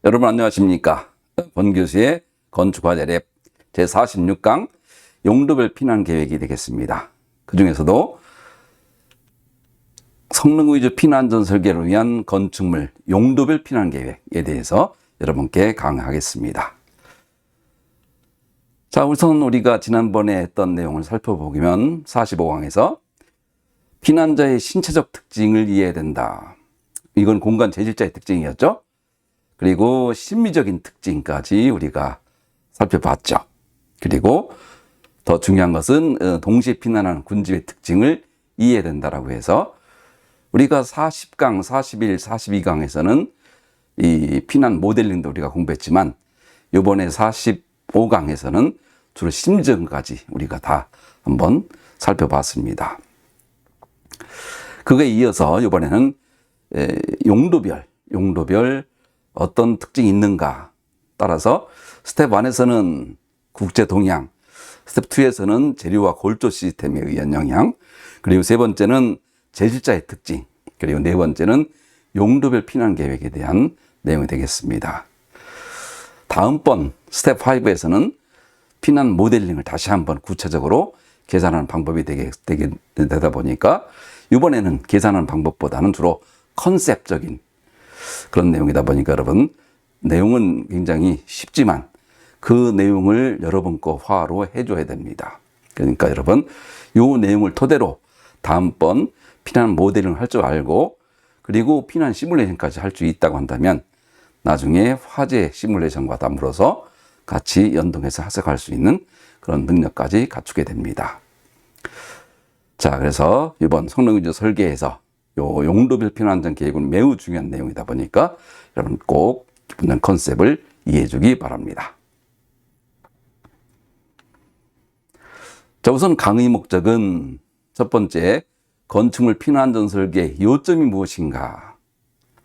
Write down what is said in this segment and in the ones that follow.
여러분 안녕하십니까? 권 교수의 건축화재 랩 제46강 용도별 피난 계획이 되겠습니다. 그 중에서도 성능 위주 피난 안전 설계를 위한 건축물 용도별 피난 계획에 대해서 여러분께 강의하겠습니다. 자, 우선 우리가 지난번에 했던 내용을 살펴보면 45강에서 피난자의 신체적 특징을 이해해야 된다. 이건 공간 재질자의 특징이었죠. 그리고 심미적인 특징까지 우리가 살펴봤죠. 그리고 더 중요한 것은 동시에 피난하는 군집의 특징을 이해해야 된다라고 해서 우리가 40강, 41, 42강에서는 이 피난 모델링도 우리가 공부했지만 이번에 45강에서는 주로 심리적인까지 우리가 다 한번 살펴봤습니다. 그거에 이어서 이번에는 용도별 어떤 특징이 있는가 따라서 스텝 1에서는 국제 동향, 스텝 2에서는 재료와 골조 시스템에 의한 영향, 그리고 세 번째는 재질자의 특징, 그리고 네 번째는 용도별 피난 계획에 대한 내용이 되겠습니다. 다음번 스텝 5에서는 피난 모델링을 다시 한번 구체적으로 계산하는 방법이 되다 보니까 이번에는 계산하는 방법보다는 주로 컨셉적인 그런 내용이다 보니까 여러분 내용은 굉장히 쉽지만 그 내용을 여러분 거 화로 해줘야 됩니다. 그러니까 여러분 이 내용을 토대로 다음번 피난 모델링을 할 줄 알고 그리고 피난 시뮬레이션까지 할 수 있다고 한다면 나중에 화재 시뮬레이션과 더불어서 같이 연동해서 학습할 수 있는 그런 능력까지 갖추게 됩니다. 자, 그래서 이번 성능 위주 설계에서 요 용도별 피난 안전 계획은 매우 중요한 내용이다 보니까 여러분 꼭 기본 컨셉을 이해해 주기 바랍니다. 자, 우선 강의 목적은 첫 번째 건축물 피난 안전 설계의 요점이 무엇인가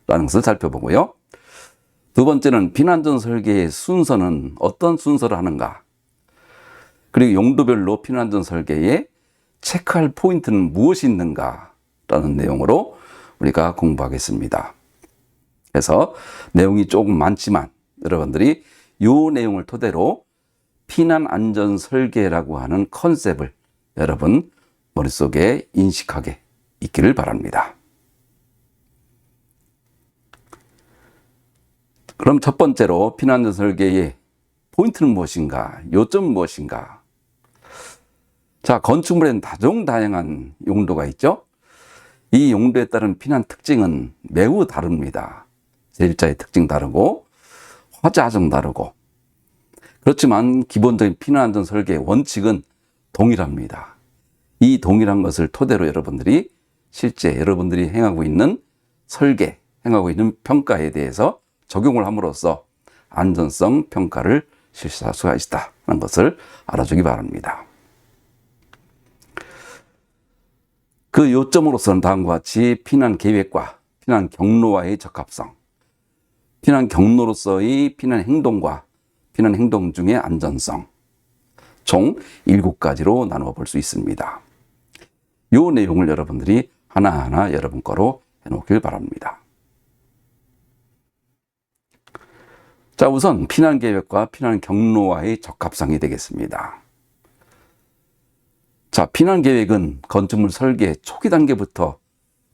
라는 것을 살펴보고요. 두 번째는 피난 안전 설계의 순서는 어떤 순서를 하는가, 그리고 용도별로 피난 안전 설계에 체크할 포인트는 무엇이 있는가 라는 내용으로 우리가 공부하겠습니다. 그래서 내용이 조금 많지만 여러분들이 이 내용을 토대로 피난 안전 설계라고 하는 컨셉을 여러분 머릿속에 인식하게 있기를 바랍니다. 그럼 첫 번째로 피난 안전 설계의 포인트는 무엇인가, 요점은 무엇인가. 자, 건축물에는 다종다양한 용도가 있죠. 이 용도에 따른 피난 특징은 매우 다릅니다. 재질자의 특징 다르고 화재 하정 다르고 그렇지만 기본적인 피난 안전 설계의 원칙은 동일합니다. 이 동일한 것을 토대로 여러분들이 실제 여러분들이 행하고 있는 설계, 행하고 있는 평가에 대해서 적용을 함으로써 안전성 평가를 실시할 수가 있다는 것을 알아주기 바랍니다. 그 요점으로서는 다음과 같이 피난 계획과 피난 경로와의 적합성, 피난 경로로서의 피난 행동과 피난 행동 중의 안전성, 총 7가지로 나누어 볼 수 있습니다. 이 내용을 여러분들이 하나하나 여러분 거로 해놓길 바랍니다. 자, 우선 피난 계획과 피난 경로와의 적합성이 되겠습니다. 자, 피난 계획은 건축물 설계 초기 단계부터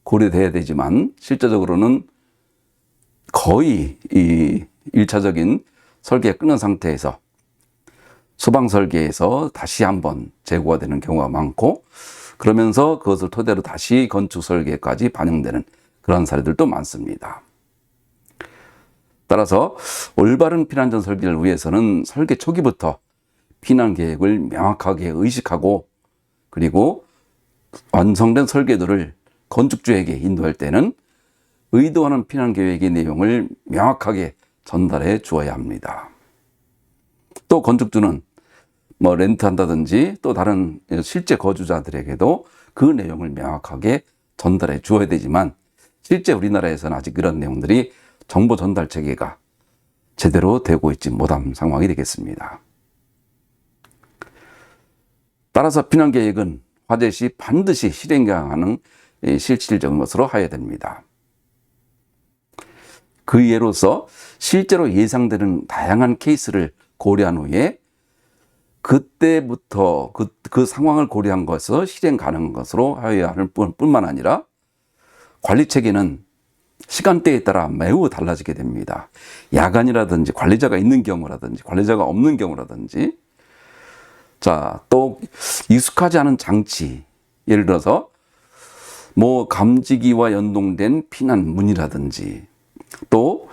고려돼야 되지만 실제적으로는 거의 이 1차적인 설계가 끝난 상태에서 소방 설계에서 다시 한번 재고가 되는 경우가 많고 그러면서 그것을 토대로 다시 건축 설계까지 반영되는 그런 사례들도 많습니다. 따라서 올바른 피난 안전 설계를 위해서는 설계 초기부터 피난 계획을 명확하게 의식하고 그리고 완성된 설계도를 건축주에게 인도할 때는 의도하는 피난 계획의 내용을 명확하게 전달해 주어야 합니다. 또 건축주는 렌트한다든지 또 다른 실제 거주자들에게도 그 내용을 명확하게 전달해 주어야 되지만 실제 우리나라에서는 아직 그런 내용들이 정보 전달 체계가 제대로 되고 있지 못한 상황이 되겠습니다. 따라서 피난 계획은 화재 시 반드시 실행하는 실질적인 것으로 해야 됩니다. 그 예로서 실제로 예상되는 다양한 케이스를 고려한 후에 그때부터 그 상황을 고려한 것을 실행 가능한 것으로 하여야 할 뿐만 아니라 관리 체계는 시간대에 따라 매우 달라지게 됩니다. 야간이라든지 관리자가 있는 경우라든지 관리자가 없는 경우라든지, 자, 또 익숙하지 않은 장치, 예를 들어서 뭐 감지기와 연동된 피난문이라든지 또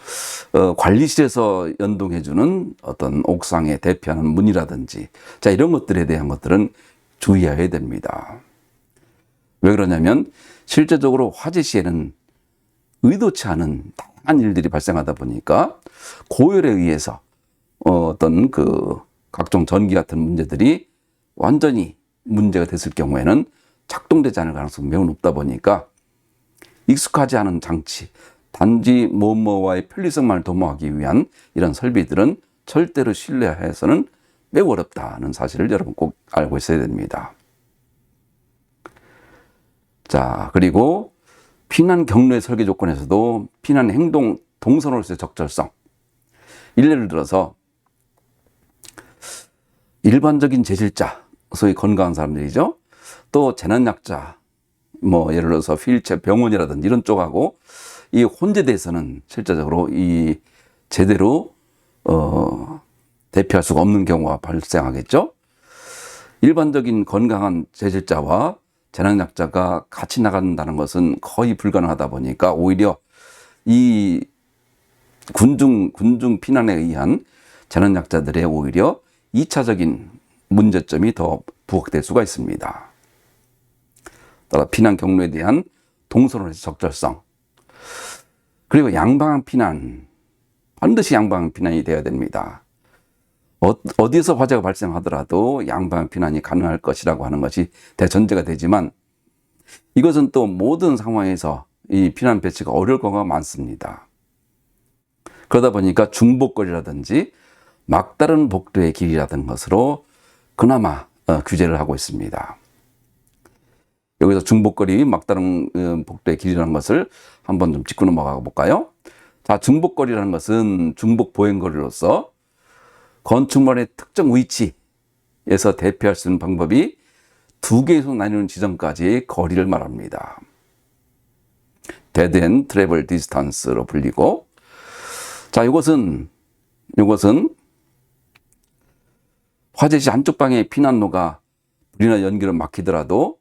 관리실에서 연동해주는 어떤 옥상에 대피하는 문이라든지, 자, 이런 것들에 대한 것들은 주의해야 됩니다. 왜 그러냐면 실제적으로 화재 시에는 의도치 않은 다양한 일들이 발생하다 보니까 고열에 의해서 어떤 그 각종 전기 같은 문제들이 완전히 문제가 됐을 경우에는 작동되지 않을 가능성이 매우 높다 보니까 익숙하지 않은 장치, 단지 뭐뭐와의 편리성만을 도모하기 위한 이런 설비들은 절대로 신뢰해서는 매우 어렵다는 사실을 여러분 꼭 알고 있어야 됩니다. 자, 그리고 피난 경로의 설계 조건에서도 피난 행동 동선으로서의 적절성, 예를 들어서 일반적인 재질자, 소위 건강한 사람들이죠. 또 재난약자, 뭐 예를 들어서 휠체어 병원이라든지 이런 쪽하고 이 혼재돼서는 실제적으로 이 제대로 대피할 수가 없는 경우가 발생하겠죠. 일반적인 건강한 재질자와 재난약자가 같이 나간다는 것은 거의 불가능하다 보니까 오히려 이 군중 피난에 의한 재난약자들의 오히려 2차적인 문제점이 더 부각될 수가 있습니다. 따라 피난 경로에 대한 동선으로의 적절성, 그리고 양방향 피난, 반드시 양방향 피난이 되어야 됩니다. 어디에서 화재가 발생하더라도 양방향 피난이 가능할 것이라고 하는 것이 대전제가 되지만 이것은 또 모든 상황에서 이 피난 배치가 어려울 경우가 많습니다. 그러다 보니까 중복거리라든지 막다른 복도의 길이라든 것으로 그나마 규제를 하고 있습니다. 여기서 중복거리, 막다른 복도의 길이라는 것을 한번 좀 짚고 넘어가 볼까요? 자, 중복거리라는 것은 중복 보행거리로서 건축물의 특정 위치에서 대피할 수 있는 방법이 두 개에서 나뉘는 지점까지의 거리를 말합니다. Dead End Travel Distance로 불리고, 자, 이것은 화재 시 한쪽 방향의 피난로가 불이나 연기로 막히더라도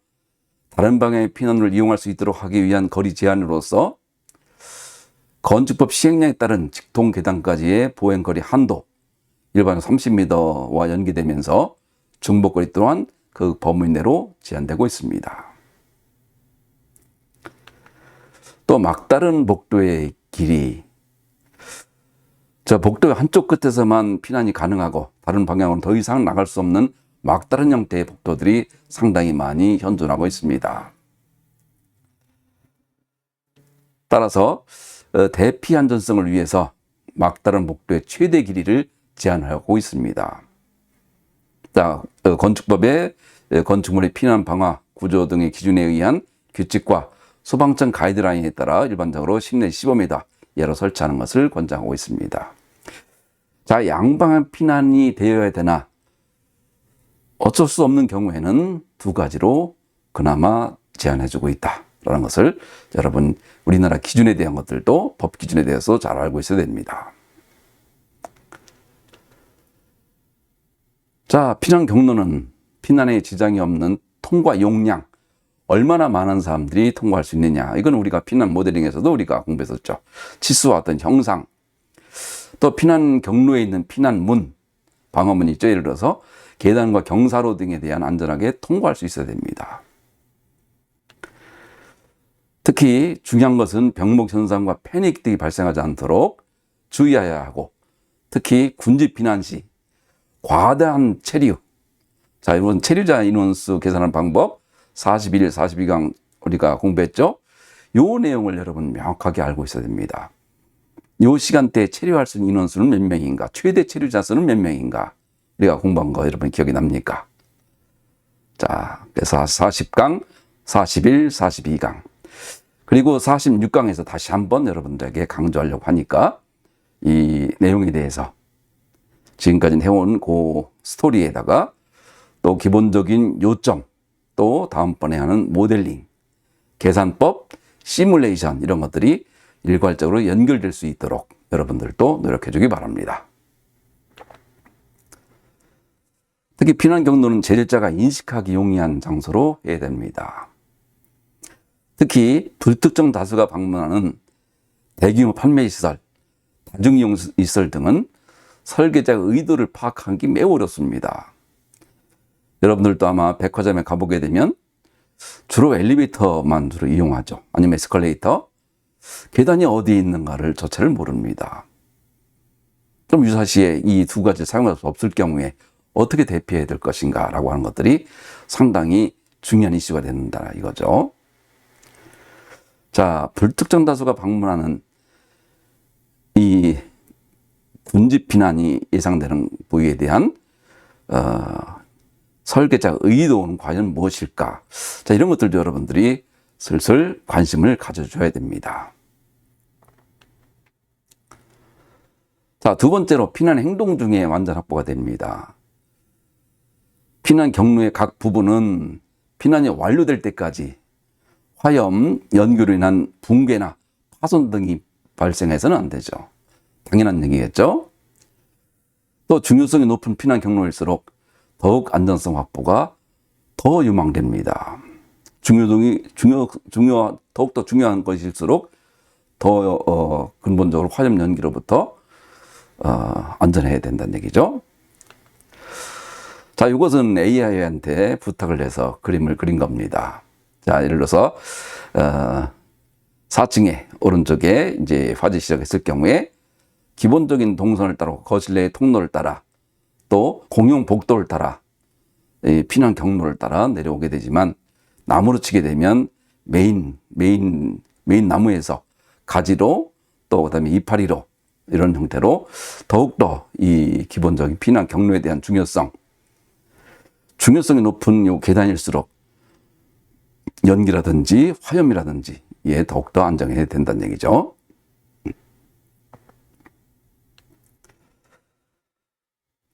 다른 방향의 피난로를 이용할 수 있도록 하기 위한 거리 제한으로서 건축법 시행령에 따른 직통 계단까지의 보행거리 한도, 일반 30m와 연계되면서 중복거리 또한 그 범위 내로 제한되고 있습니다. 또 막다른 복도의 길이, 저 복도의 한쪽 끝에서만 피난이 가능하고 다른 방향으로는 더 이상 나갈 수 없는 막다른 형태의 복도들이 상당히 많이 현존하고 있습니다. 따라서 대피 안전성을 위해서 막다른 복도의 최대 길이를 제한하고 있습니다. 자, 건축법의 건축물의 피난 방화 구조 등의 기준에 의한 규칙과 소방청 가이드라인에 따라 일반적으로 10 내지 15m 예로 설치하는 것을 권장하고 있습니다. 자, 양방향 피난이 되어야 되나? 어쩔 수 없는 경우에는 두 가지로 그나마 제한해주고 있다라는 것을 여러분 우리나라 기준에 대한 것들도 법 기준에 대해서 잘 알고 있어야 됩니다. 자, 피난 경로는 피난에 지장이 없는 통과 용량, 얼마나 많은 사람들이 통과할 수 있느냐, 이건 우리가 피난 모델링에서도 우리가 공부했었죠. 치수와 어떤 형상, 또 피난 경로에 있는 피난문, 방어문이 있죠. 예를 들어서 계단과 경사로 등에 대한 안전하게 통과할 수 있어야 됩니다. 특히 중요한 것은 병목 현상과 패닉 등이 발생하지 않도록 주의해야 하고, 특히 군지 피난 시 과다한 체류, 자, 이번 체류자 인원수 계산하는 방법 41, 42강 우리가 공부했죠. 요 내용을 여러분 명확하게 알고 있어야 됩니다. 요 시간대에 체류할 수 있는 인원수는 몇 명인가, 최대 체류자 수는 몇 명인가, 우리가 공부한 거 여러분 기억이 납니까? 자, 그래서 40강, 41, 42강. 그리고 46강에서 다시 한번 여러분들에게 강조하려고 하니까 이 내용에 대해서 지금까지 해온 그 스토리에다가 또 기본적인 요점, 또 다음번에 하는 모델링, 계산법, 시뮬레이션 이런 것들이 일괄적으로 연결될 수 있도록 여러분들도 노력해 주기 바랍니다. 특히 피난 경로는 제일자가 인식하기 용이한 장소로 해야 됩니다. 특히 불특정 다수가 방문하는 대규모 판매시설, 다중이용시설 등은 설계자의 의도를 파악하기 매우 어렵습니다. 여러분들도 아마 백화점에 가보게 되면 주로 엘리베이터만 주로 이용하죠. 아니면 에스컬레이터. 계단이 어디에 있는가를 저차를 모릅니다. 그럼 유사시에 이 두 가지 사용할 수 없을 경우에 어떻게 대피해야 될 것인가 라고 하는 것들이 상당히 중요한 이슈가 된다 이거죠. 자, 불특정 다수가 방문하는 이 군집 피난이 예상되는 부위에 대한 설계자 의도는 과연 무엇일까? 자, 이런 것들도 여러분들이 슬슬 관심을 가져줘야 됩니다. 자, 두 번째로 피난 행동 중에 완전 확보가 됩니다. 피난 경로의 각 부분은 피난이 완료될 때까지 화염, 연기로 인한 붕괴나 파손 등이 발생해서는 안 되죠. 당연한 얘기겠죠? 또 중요성이 높은 피난 경로일수록 더욱 안전성 확보가 더 유망됩니다. 더욱더 중요한 것일수록 더 근본적으로 화염 연기로부터 안전해야 된다는 얘기죠. 자, 이것은 AI한테 부탁을 해서 그림을 그린 겁니다. 자, 예를 들어서 4층에 오른쪽에 이제 화재 시작했을 경우에 기본적인 동선을 따라 거실 내의 통로를 따라 또 공용 복도를 따라 피난 경로를 따라 내려오게 되지만 나무로 치게 되면 메인 나무에서 가지로 또 그다음에 이파리로 이런 형태로 더욱더 이 기본적인 피난 경로에 대한 중요성이 높은 요 계단일수록 연기라든지 화염이라든지 예, 더욱더 안정해야 된다는 얘기죠.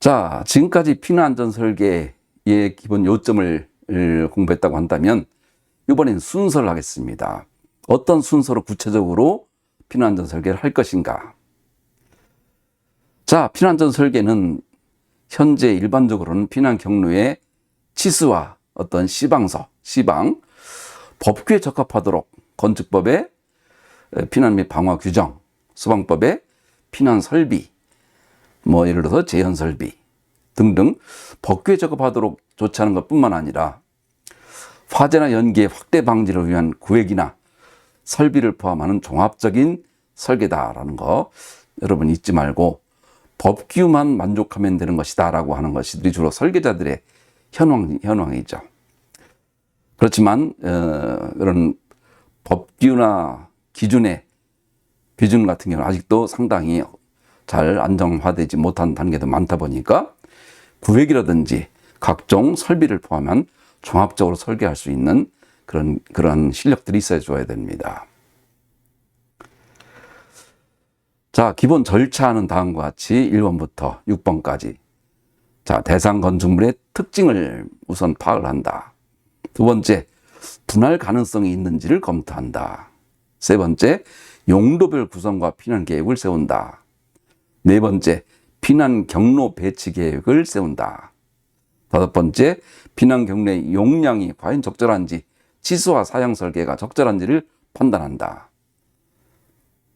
자, 지금까지 피난 안전 설계의 기본 요점을 공부했다고 한다면 이번엔 순서를 하겠습니다. 어떤 순서로 구체적으로 피난 안전 설계를 할 것인가? 자, 피난 안전 설계는 현재 일반적으로는 피난 경로의 치수와 어떤 시방, 법규에 적합하도록 건축법의 피난 및 방화 규정, 소방법의 피난 설비, 뭐 예를 들어서 재현 설비 등등 법규에 적합하도록 조치하는 것뿐만 아니라 화재나 연기의 확대 방지를 위한 구획이나 설비를 포함하는 종합적인 설계다라는 거 여러분 잊지 말고 법규만 만족하면 되는 것이다 라고 하는 것이 주로 설계자들의 현황이죠. 그렇지만 이런 법규나 기준 같은 경우는 아직도 상당히 잘 안정화되지 못한 단계도 많다 보니까 구획이라든지 각종 설비를 포함한 종합적으로 설계할 수 있는 그런 실력들이 있어야 줘야 됩니다. 자, 기본 절차는 다음과 같이 1번부터 6번까지. 자, 대상 건축물의 특징을 우선 파악을 한다. 두 번째, 분할 가능성이 있는지를 검토한다. 세 번째, 용도별 구성과 피난 계획을 세운다. 네 번째, 피난 경로 배치 계획을 세운다. 다섯 번째, 피난 경로의 용량이 과연 적절한지, 치수와 사양 설계가 적절한지를 판단한다.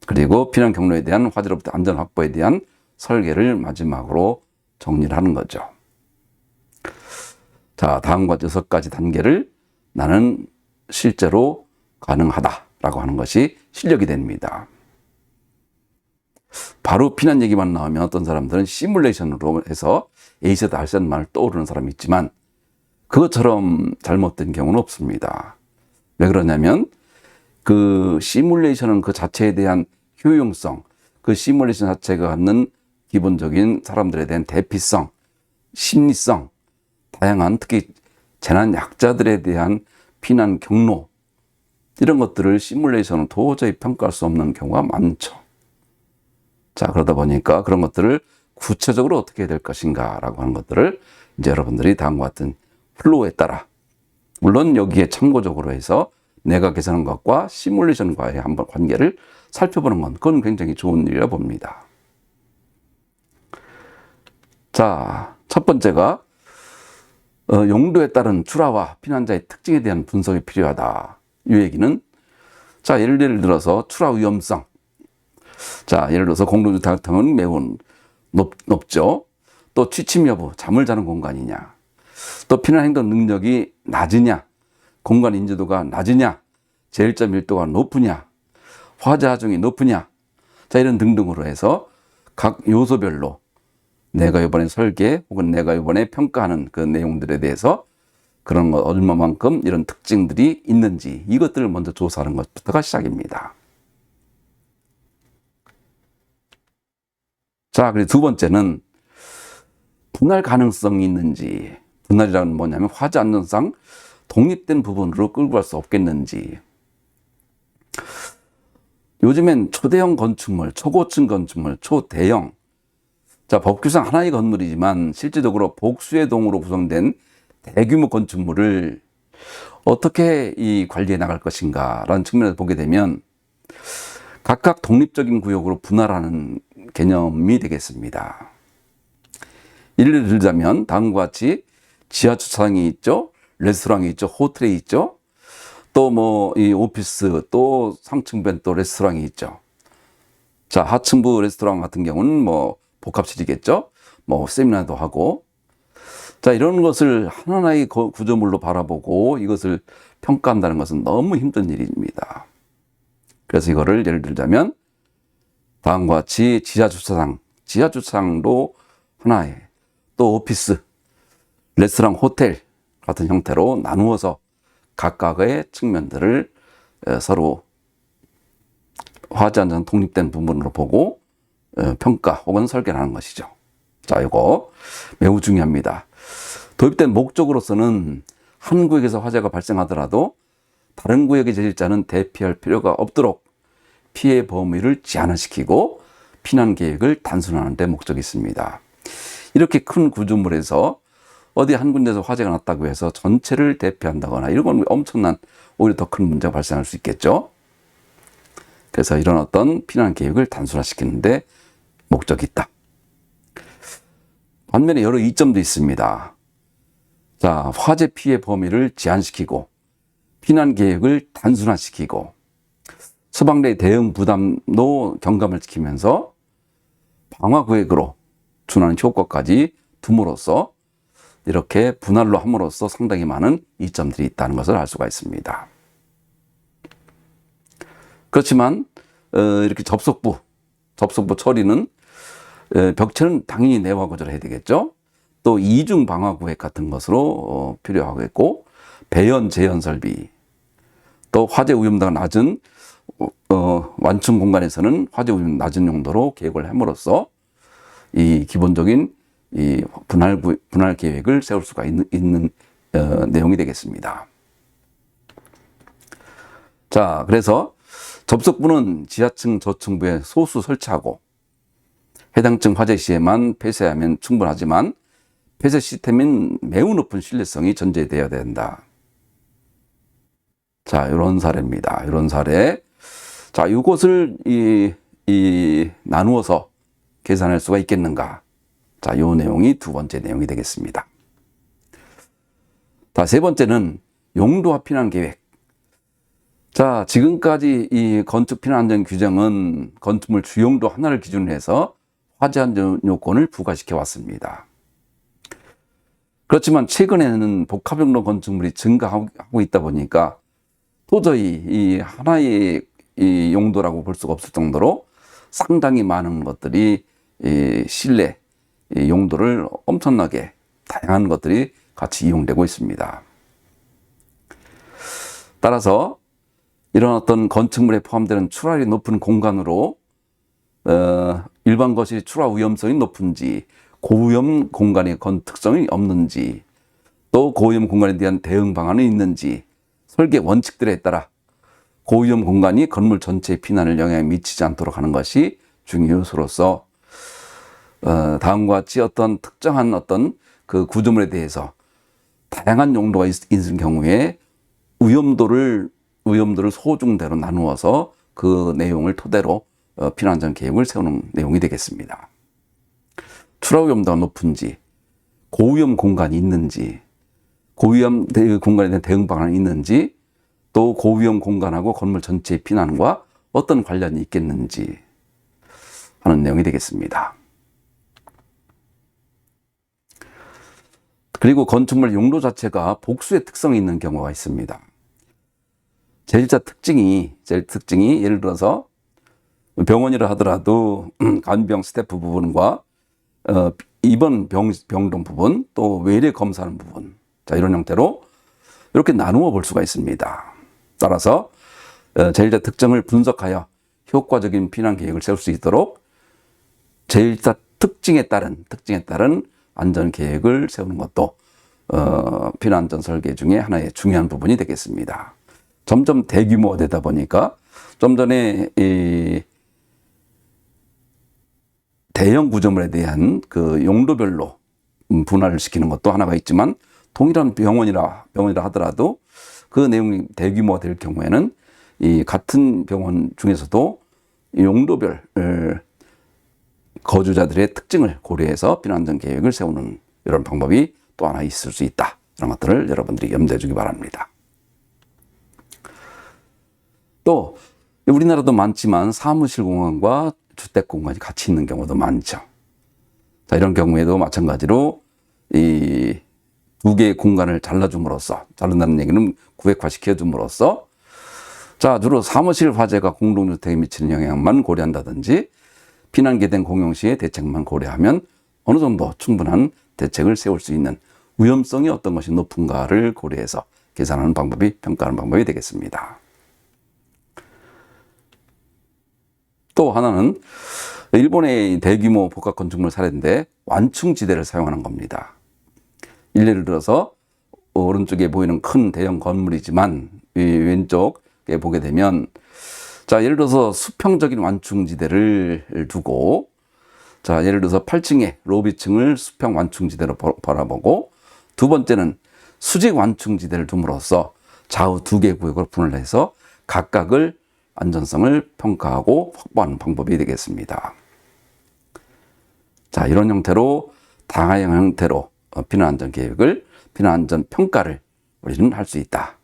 그리고 피난 경로에 대한 화재로부터 안전 확보에 대한 설계를 마지막으로 정리를 하는 거죠. 자, 다음과 6가지 단계를 나는 실제로 가능하다라고 하는 것이 실력이 됩니다. 바로 피난 얘기만 나오면 어떤 사람들은 시뮬레이션으로 해서 A셋, R셋만 떠오르는 사람이 있지만 그것처럼 잘못된 경우는 없습니다. 왜 그러냐면 그 시뮬레이션은 그 자체에 대한 효용성, 그 시뮬레이션 자체가 갖는 기본적인 사람들에 대한 대피성, 심리성, 다양한 특히 재난 약자들에 대한 피난 경로, 이런 것들을 시뮬레이션은 도저히 평가할 수 없는 경우가 많죠. 자, 그러다 보니까 그런 것들을 구체적으로 어떻게 해야 될 것인가 라고 하는 것들을 이제 여러분들이 다음과 같은 플로우에 따라, 물론 여기에 참고적으로 해서 내가 계산한 것과 시뮬레이션과의 한번 관계를 살펴보는 건 그건 굉장히 좋은 일이라 봅니다. 자, 첫 번째가 용도에 따른 출하와 피난자의 특징에 대한 분석이 필요하다. 이 얘기는, 자, 예를 들어서 출하 위험성. 자, 예를 들어서 공동주택 같은 경우는 매우 높죠. 또 취침 여부, 잠을 자는 공간이냐. 또 피난 행동 능력이 낮으냐. 공간 인지도가 낮으냐. 제일점 밀도가 높으냐. 화재 하중이 높으냐. 자, 이런 등등으로 해서 각 요소별로 내가 이번에 설계 혹은 내가 이번에 평가하는 그 내용들에 대해서 그런 것 얼마만큼 이런 특징들이 있는지 이것들을 먼저 조사하는 것부터가 시작입니다. 자, 그리고 두 번째는 분할 가능성이 있는지, 분할이라는 뭐냐면 화재 안전상 독립된 부분으로 끌고 갈 수 없겠는지. 요즘엔 초대형 건축물, 초고층 건축물, 초대형, 자, 법규상 하나의 건물이지만 실질적으로 복수의 동으로 구성된 대규모 건축물을 어떻게 이 관리해 나갈 것인가라는 측면에서 보게 되면 각각 독립적인 구역으로 분할하는 개념이 되겠습니다. 예를 들자면 다음과 같이 지하 주차장이 있죠, 레스토랑이 있죠, 호텔이 있죠, 또 뭐 이 오피스, 또 상층변 또 레스토랑이 있죠. 자, 하층부 레스토랑 같은 경우는 뭐 복합실이겠죠. 뭐 세미나도 하고. 자, 이런 것을 하나하나의 구조물로 바라보고 이것을 평가한다는 것은 너무 힘든 일입니다. 그래서 이거를 예를 들자면 다음과 같이 지하 주차장도 하나의, 또 오피스, 레스토랑, 호텔 같은 형태로 나누어서 각각의 측면들을 서로 화재 안전 독립된 부분으로 보고 평가 혹은 설계를 하는 것이죠. 자, 이거 매우 중요합니다. 도입된 목적으로서는 한 구역에서 화재가 발생하더라도 다른 구역의 제실자는 대피할 필요가 없도록 피해 범위를 제한을 시키고 피난 계획을 단순화하는 데 목적이 있습니다. 이렇게 큰 구조물에서 어디 한 군데서 화재가 났다고 해서 전체를 대피한다거나 이런 건 엄청난, 오히려 더 큰 문제가 발생할 수 있겠죠. 그래서 이런 어떤 피난 계획을 단순화시키는 데 목적이 있다. 반면에 여러 이점도 있습니다. 자, 화재 피해 범위를 제한시키고 피난 계획을 단순화시키고 소방대의 대응 부담도 경감을 지키면서 방화 구획으로 준하는 효과까지 둠으로써 이렇게 분할로 함으로써 상당히 많은 이점들이 있다는 것을 알 수가 있습니다. 그렇지만 이렇게 접속부 처리는 벽체는 당연히 내화 구조를 해야 되겠죠. 또 이중 방화 구획 같은 것으로 필요하겠고, 배연 재연 설비, 또 화재 위험도가 낮은 완충 공간에서는 화재 위험 낮은 용도로 계획을 함으로써 이 기본적인 이 분할 계획을 세울 수가 있는 내용이 되겠습니다. 자, 그래서 접속부는 지하층, 저층부에 소수 설치하고 해당층 화재 시에만 폐쇄하면 충분하지만 폐쇄 시스템인 매우 높은 신뢰성이 전제되어야 된다. 자, 이런 사례입니다. 이런 사례. 자, 이것을 나누어서 계산할 수가 있겠는가? 자, 이 내용이 두 번째 내용이 되겠습니다. 자, 세 번째는 용도와 피난 계획. 자, 지금까지 이 건축 피난 안전 규정은 건축물 주용도 하나를 기준으로 해서 화재 안전 요건을 부과시켜 왔습니다. 그렇지만 최근에는 복합용도 건축물이 증가하고 있다 보니까 도저히 이 하나의 이 용도라고 볼 수가 없을 정도로 상당히 많은 것들이 이 실내 이 용도를 엄청나게 다양한 것들이 같이 이용되고 있습니다. 따라서 이런 어떤 건축물에 포함되는 출하율이 높은 공간으로 일반 거실이 출하 위험성이 높은지, 고위험 공간의 특성이 없는지, 또 고위험 공간에 대한 대응 방안이 있는지 설계 원칙들에 따라 고위험 공간이 건물 전체의 피난을 영향에 미치지 않도록 하는 것이 중요 요소로서 다음과 같이 어떤 특정한 어떤 그 구조물에 대해서 다양한 용도가 있는 경우에 위험도를 소중대로 나누어서 그 내용을 토대로 피난안전 계획을 세우는 내용이 되겠습니다. 추락 위험도가 높은지, 고위험 공간이 있는지, 고위험 공간에 대한 대응 방안이 있는지, 또 고위험 공간하고 건물 전체의 피난과 어떤 관련이 있겠는지 하는 내용이 되겠습니다. 그리고 건축물 용도 자체가 복수의 특성이 있는 경우가 있습니다. 제1자 특징이 예를 들어서 병원이라 하더라도 간병 스태프 부분과 입원 병동 부분, 또 외래 검사하는 부분, 자, 이런 형태로 이렇게 나누어 볼 수가 있습니다. 따라서 제1자 특징을 분석하여 효과적인 피난 계획을 세울 수 있도록 제1자 특징에 따른 안전 계획을 세우는 것도 피난 안전 설계 중에 하나의 중요한 부분이 되겠습니다. 점점 대규모가 되다 보니까 좀 전에 이 대형 구조물에 대한 그 용도별로 분할을 시키는 것도 하나가 있지만, 동일한 병원이라 하더라도 그 내용이 대규모가 될 경우에는 이 같은 병원 중에서도 용도별 거주자들의 특징을 고려해서 피난안전 계획을 세우는 이런 방법이 또 하나 있을 수 있다. 이런 것들을 여러분들이 염두해 주기 바랍니다. 또 우리나라도 많지만 사무실 공간과 주택 공간이 같이 있는 경우도 많죠. 자, 이런 경우에도 마찬가지로 이 두 개의 공간을 자른다는 얘기는 구획화 시켜줌으로써, 자, 주로 사무실 화재가 공동주택에 미치는 영향만 고려한다든지 피난 계된 공용 시의 대책만 고려하면 어느 정도 충분한 대책을 세울 수 있는, 위험성이 어떤 것이 높은가를 고려해서 계산하는 방법이, 평가하는 방법이 되겠습니다. 또 하나는 일본의 대규모 복합 건축물 사례인데 완충지대를 사용하는 겁니다. 예를 들어서 오른쪽에 보이는 큰 대형 건물이지만 이 왼쪽에 보게 되면, 자, 예를 들어서 수평적인 완충지대를 두고, 자, 예를 들어서 8층에 로비층을 수평 완충지대로 바라보고, 두 번째는 수직 완충지대를 둠으로써 좌우 두 개 구역으로 분할해서 각각을 안전성을 평가하고 확보하는 방법이 되겠습니다. 자, 이런 형태로 다양한 형태로 피난안전 계획을, 피난안전 평가를 우리는 할 수 있다.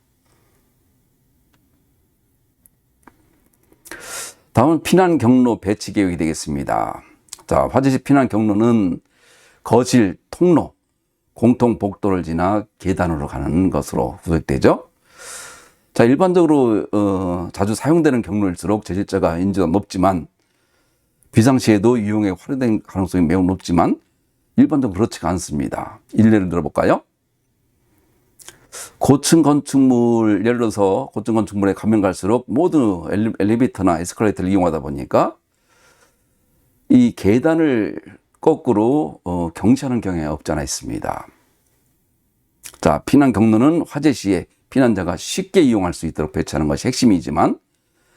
다음은 피난 경로 배치 계획이 되겠습니다. 자, 화재 시 피난 경로는 거실, 통로, 공통 복도를 지나 계단으로 가는 것으로 구획되죠. 자, 일반적으로 자주 사용되는 경로일수록 재질자가 인지도가 높지만, 비상시에도 이용에 활용된 가능성이 매우 높지만 일반적으로 그렇지가 않습니다. 일례를 들어볼까요? 고층 건축물, 예를 들어서 고층 건축물에 가면 갈수록 모두 엘리베이터나 에스컬레이터를 이용하다 보니까 이 계단을 거꾸로 경시하는 경향이 없지 않아 있습니다. 자, 피난 경로는 화재 시에 피난자가 쉽게 이용할 수 있도록 배치하는 것이 핵심이지만,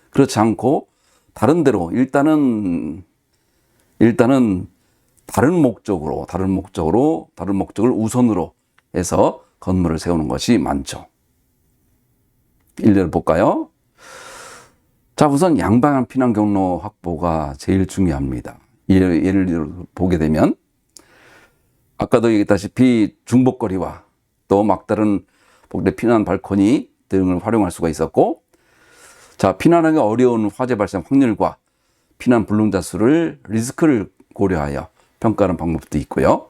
그렇지 않고 다른 데로 일단은 다른 목적을 우선으로 해서 건물을 세우는 것이 많죠. 일례를 볼까요? 자, 우선 양방향 피난 경로 확보가 제일 중요합니다. 예를 보게 되면, 아까도 얘기했다시피 중복거리와 또 막다른 피난 발코니 등을 활용할 수가 있었고, 자, 피난하기 어려운 화재 발생 확률과 피난 불능자 수를, 리스크를 고려하여 평가하는 방법도 있고요.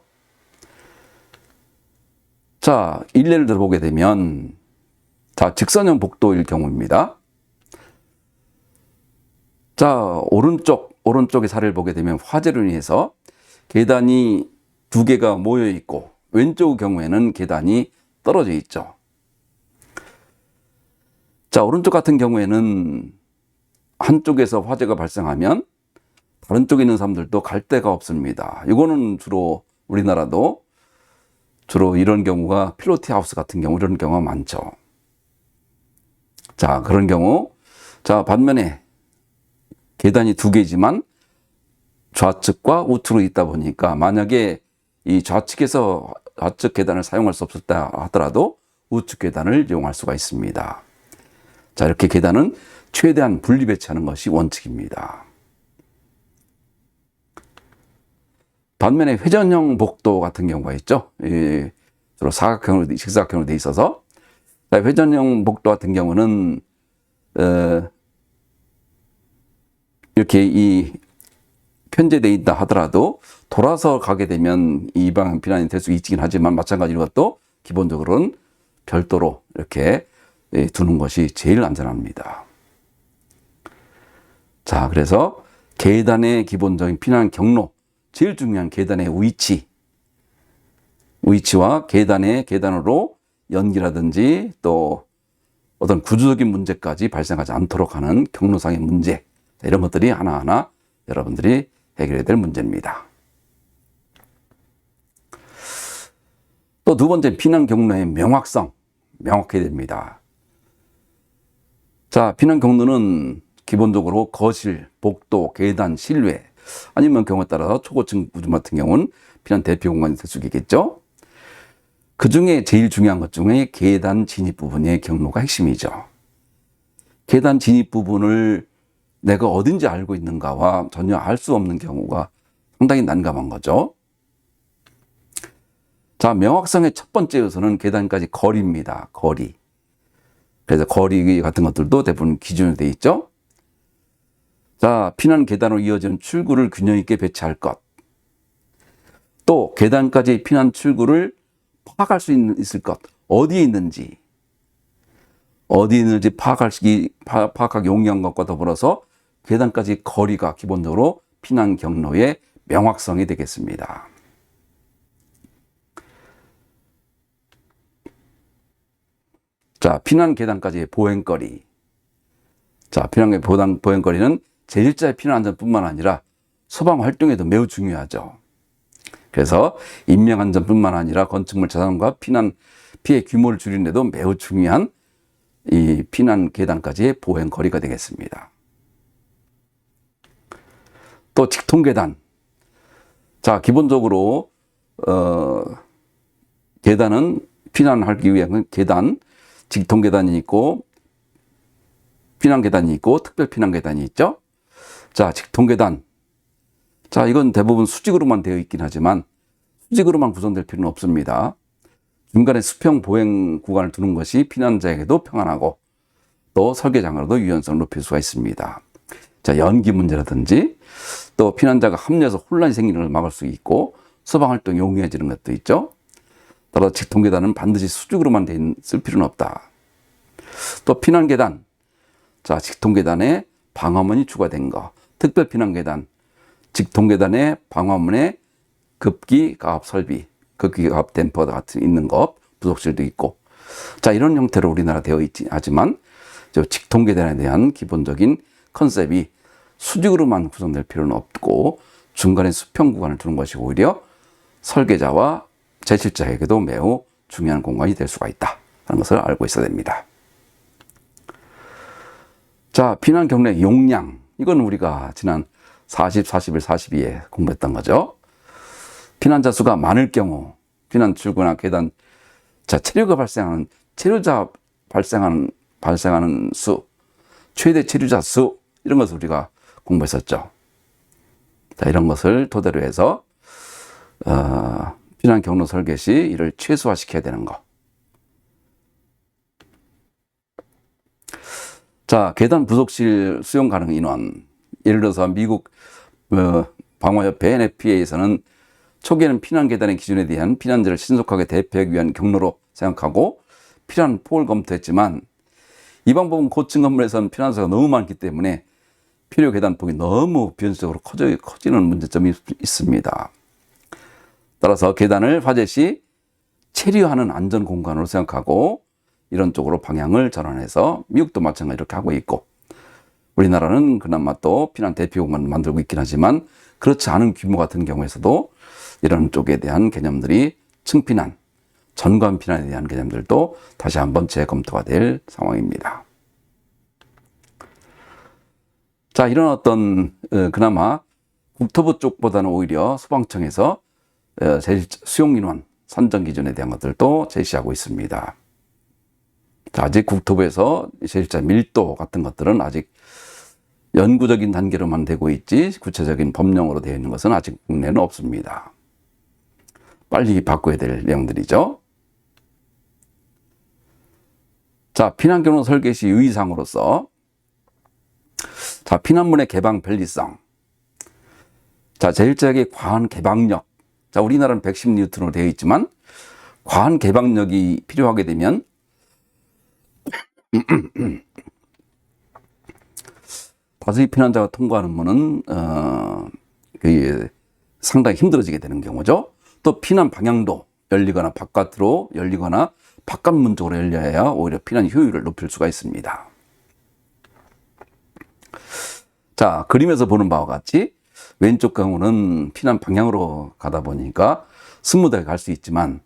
자, 일례를 들어보게 되면, 자, 직선형 복도일 경우입니다. 자, 오른쪽의 사례를 보게 되면 화재로 인해서 계단이 두 개가 모여 있고, 왼쪽 경우에는 계단이 떨어져 있죠. 자, 오른쪽 같은 경우에는 한쪽에서 화재가 발생하면 다른 쪽에 있는 사람들도 갈 데가 없습니다. 이거는 우리나라도 주로 이런 경우가 필로티 하우스 같은 경우, 이런 경우가 많죠. 자, 그런 경우 자, 반면에 계단이 두 개지만 좌측과 우측으로 있다 보니까 만약에 이 좌측에서 좌측 계단을 사용할 수 없었다 하더라도 우측 계단을 이용할 수가 있습니다. 자, 이렇게 계단은 최대한 분리 배치하는 것이 원칙입니다. 반면에 회전형 복도 같은 경우가 있죠. 주로 사각형으로, 직사각형으로 되어 있어서, 회전형 복도 같은 경우는 이렇게 이 편제되어 있다 하더라도 돌아서 가게 되면 이 방향 피난이 될 수 있긴 하지만 마찬가지로 것도 기본적으로는 별도로 이렇게 두는 것이 제일 안전합니다. 자, 그래서 계단의 기본적인 피난 경로, 제일 중요한 계단의 위치와 계단으로 연기라든지 또 어떤 구조적인 문제까지 발생하지 않도록 하는 경로상의 문제, 이런 것들이 하나하나 여러분들이 해결해야 될 문제입니다. 또 두 번째, 피난 경로의 명확해야 됩니다. 자, 피난 경로는 기본적으로 거실, 복도, 계단, 실외, 아니면 경우에 따라서 초고층 구조 같은 경우는 피난 대피 공간이 될 수 있겠죠. 그 중에 제일 중요한 것 중에 계단 진입 부분의 경로가 핵심이죠. 계단 진입 부분을 내가 어딘지 알고 있는가와 전혀 알 수 없는 경우가 상당히 난감한 거죠. 자, 명확성의 첫 번째 요소는 계단까지 거리입니다. 거리. 그래서 거리 같은 것들도 대부분 기준으로 되어 있죠. 자, 피난 계단으로 이어지는 출구를 균형 있게 배치할 것. 또 계단까지 피난 출구를 파악할 수 있을 것. 어디에 있는지 파악하기 용이한 것과 더불어서 계단까지 거리가 기본적으로 피난 경로의 명확성이 되겠습니다. 자, 피난 계단까지의 보행거리. 자, 피난 보행거리는 제1자의 피난 안전뿐만 아니라 소방 활동에도 매우 중요하죠. 그래서 인명 안전뿐만 아니라 건축물 자산과 피해 규모를 줄이는 데도 매우 중요한 이 피난 계단까지의 보행거리가 되겠습니다. 또 직통계단. 자, 기본적으로 계단은 피난하기 위한 계단, 직통계단이 있고 피난계단이 있고 특별 피난계단이 있죠. 자, 직통계단. 자, 이건 대부분 수직으로만 되어 있긴 하지만 수직으로만 구성될 필요는 없습니다. 중간에 수평 보행 구간을 두는 것이 피난자에게도 평안하고 또 설계장으로도 유연성을 높일 수가 있습니다. 자, 연기 문제라든지 또 피난자가 합류해서 혼란이 생기는 걸 막을 수 있고 소방활동이 용이해지는 것도 있죠. 따라서 직통계단은 반드시 수직으로만 돼 있을 필요는 없다. 또 피난계단. 자, 직통계단에 방화문이 추가된 거. 특별 피난계단. 직통계단에 방화문에 급기 가압 설비, 급기 가압 댐퍼 같은 있는 것, 부속실도 있고. 자, 이런 형태로 우리나라 되어 있지 하지만 직통계단에 대한 기본적인 컨셉이 수직으로만 구성될 필요는 없고 중간에 수평 구간을 두는 것이 오히려 설계자와 제실자에게도 매우 중요한 공간이 될 수가 있다 하는 것을 알고 있어야 됩니다. 자, 피난 경로의 용량. 이건 우리가 지난 40, 41, 42에 공부했던 거죠. 피난자 수가 많을 경우 피난 출구나 계단, 자, 체류자 발생하는 수, 최대 체류자 수, 이런 것을 우리가 공부했었죠. 자, 이런 것을 토대로 해서 피난 경로 설계 시 이를 최소화시켜야 되는 거. 자, 계단 부속실 수용 가능 인원. 예를 들어서 미국 방화협회 NFPA에서는 초기에는 피난 계단의 기준에 대한 피난자를 신속하게 대피하기 위한 경로로 생각하고 피난 폭을 검토했지만 이 방법은 고층 건물에서는 피난자가 너무 많기 때문에 필요 계단 폭이 너무 변수적으로 커지는 문제점이 있습니다. 따라서 계단을 화재 시 체류하는 안전 공간으로 생각하고 이런 쪽으로 방향을 전환해서 미국도 마찬가지로 이렇게 하고 있고 우리나라는 그나마 또 피난 대피 공간을 만들고 있긴 하지만 그렇지 않은 규모 같은 경우에서도 이런 쪽에 대한 개념들이 층피난, 전관 피난에 대한 개념들도 다시 한번 재검토가 될 상황입니다. 자, 이런 어떤 그나마 국토부 쪽보다는 오히려 소방청에서 수용 인원 선정 기준에 대한 것들도 제시하고 있습니다. 자, 아직 국토부에서 제일자 밀도 같은 것들은 아직 연구적인 단계로만 되고 있지 구체적인 법령으로 되어 있는 것은 아직 국내에는 없습니다. 빨리 바꿔야 될 내용들이죠. 자, 피난경로 설계 시 유의사항으로서 자, 피난문의 개방 편리성. 자, 제1지역의 과한 개방력. 자, 우리나라는 110N으로 되어 있지만 과한 개방력이 필요하게 되면 다수의 피난자가 통과하는 문은 상당히 힘들어지게 되는 경우죠. 또 피난 방향도 열리거나 바깥으로 열리거나 바깥 문 쪽으로 열려야 오히려 피난 효율을 높일 수가 있습니다. 자, 그림에서 보는 바와 같이 왼쪽 경우는 피난 방향으로 가다 보니까 스무드하게 갈 수 있지만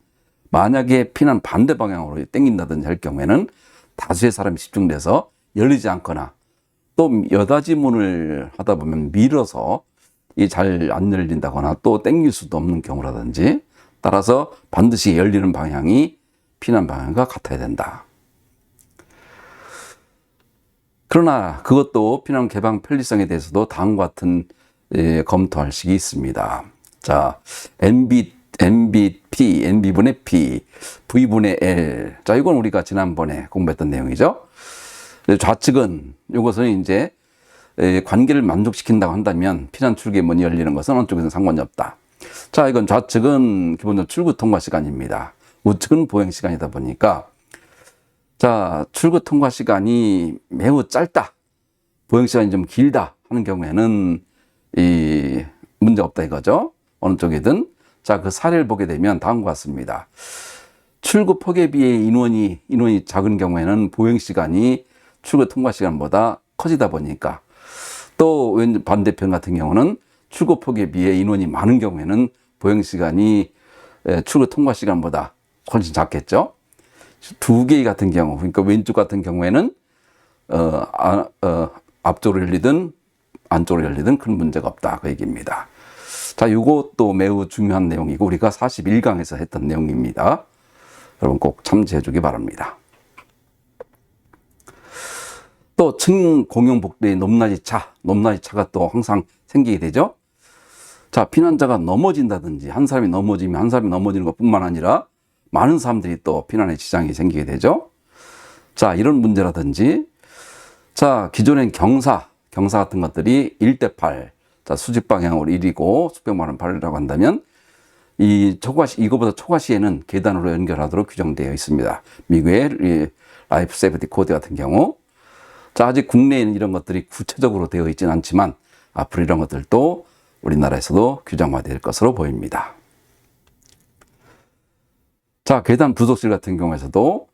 만약에 피난 반대 방향으로 땡긴다든지 할 경우에는 다수의 사람이 집중돼서 열리지 않거나 또 여닫이 문을 하다 보면 밀어서 잘 안 열린다거나 또 땡길 수도 없는 경우라든지 따라서 반드시 열리는 방향이 피난 방향과 같아야 된다. 그러나 그것도 피난 개방 편리성에 대해서도 다음과 같은 검토할 식이 있습니다. 자, NBP, NB분의 P, V분의 L. 자, 이건 우리가 지난번에 공부했던 내용이죠. 좌측은 이것은 이제 관계를 만족시킨다고 한다면 피난 출구의 문이 열리는 것은 어느 쪽에서는 상관이 없다. 자, 이건 좌측은 기본적으로 출구 통과 시간입니다. 우측은 보행 시간이다 보니까 자, 출구 통과 시간이 매우 짧다. 보행 시간이 좀 길다 하는 경우에는 문제 없다 이거죠. 어느 쪽이든. 자, 그 사례를 보게 되면 다음과 같습니다. 출구 폭에 비해 인원이 작은 경우에는 보행 시간이 출구 통과 시간보다 커지다 보니까 또 반대편 같은 경우는 출구 폭에 비해 인원이 많은 경우에는 보행 시간이 출구 통과 시간보다 훨씬 작겠죠. 두 개의 같은 경우, 그러니까 왼쪽 같은 경우에는 앞쪽으로 열리든 안쪽으로 열리든 큰 문제가 없다 그 얘기입니다. 자, 이것도 매우 중요한 내용이고 우리가 41강에서 했던 내용입니다. 여러분 꼭 참조해 주기 바랍니다. 또 층 공용 복도의 높낮이 차가 또 항상 생기게 되죠. 자, 피난자가 넘어진다든지 한 사람이 넘어지면 한 사람이 넘어지는 것뿐만 아니라 많은 사람들이 또 피난에 지장이 생기게 되죠. 자, 이런 문제라든지 자, 기존엔 경사 같은 것들이 1대8 자, 수직 방향으로 1이고 수평 방향 8이라고 한다면 이거보다 초과 시에는 계단으로 연결하도록 규정되어 있습니다. 미국의 라이프 세이프티 코드 같은 경우. 자, 아직 국내에는 이런 것들이 구체적으로 되어 있지는 않지만 앞으로 이런 것들도 우리나라에서도 규정화될 것으로 보입니다. 자, 계단 부속실 같은 경우에서도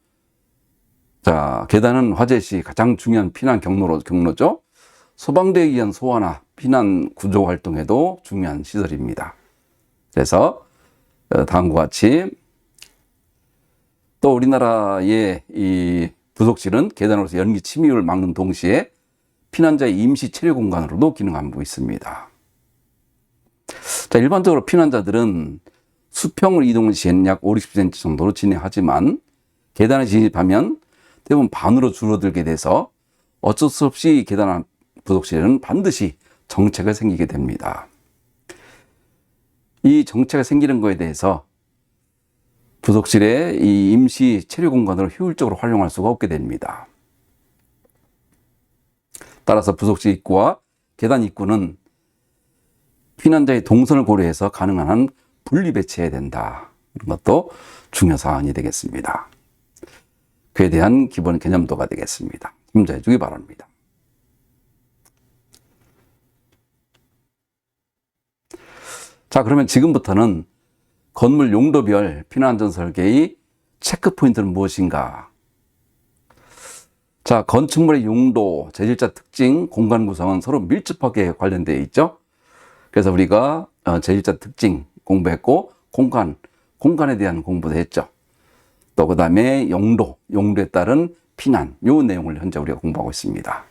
자, 계단은 화재 시 가장 중요한 피난 경로죠. 소방대에 의한 소화나 피난 구조 활동에도 중요한 시설입니다. 그래서 다음과 같이 또 우리나라의 이 부속실은 계단으로서 연기 침입을 막는 동시에 피난자의 임시 체류 공간으로도 기능하고 있습니다. 자, 일반적으로 피난자들은 수평을 이동할 시에는 약 50cm 정도로 진행하지만 계단에 진입하면 대부분 반으로 줄어들게 돼서 어쩔 수 없이 계단 앞 부속실에는 반드시 정체가 생기게 됩니다. 이 정체가 생기는 거에 대해서 부속실의 이 임시 체류 공간으로 효율적으로 활용할 수가 없게 됩니다. 따라서 부속실 입구와 계단 입구는 피난자의 동선을 고려해서 가능한 한 분리 배치해야 된다. 이런 것도 중요 사안이 되겠습니다. 그에 대한 기본 개념도가 되겠습니다. 참조해 주기 바랍니다. 자, 그러면 지금부터는 건물 용도별 피난안전 설계의 체크 포인트는 무엇인가? 자, 건축물의 용도, 재질자 특징, 공간 구성은 서로 밀접하게 관련되어 있죠. 그래서 우리가 재질자 특징 공부했고 공간에 대한 공부도 했죠. 또 그 다음에 용도에 따른 피난, 요 내용을 현재 우리가 공부하고 있습니다.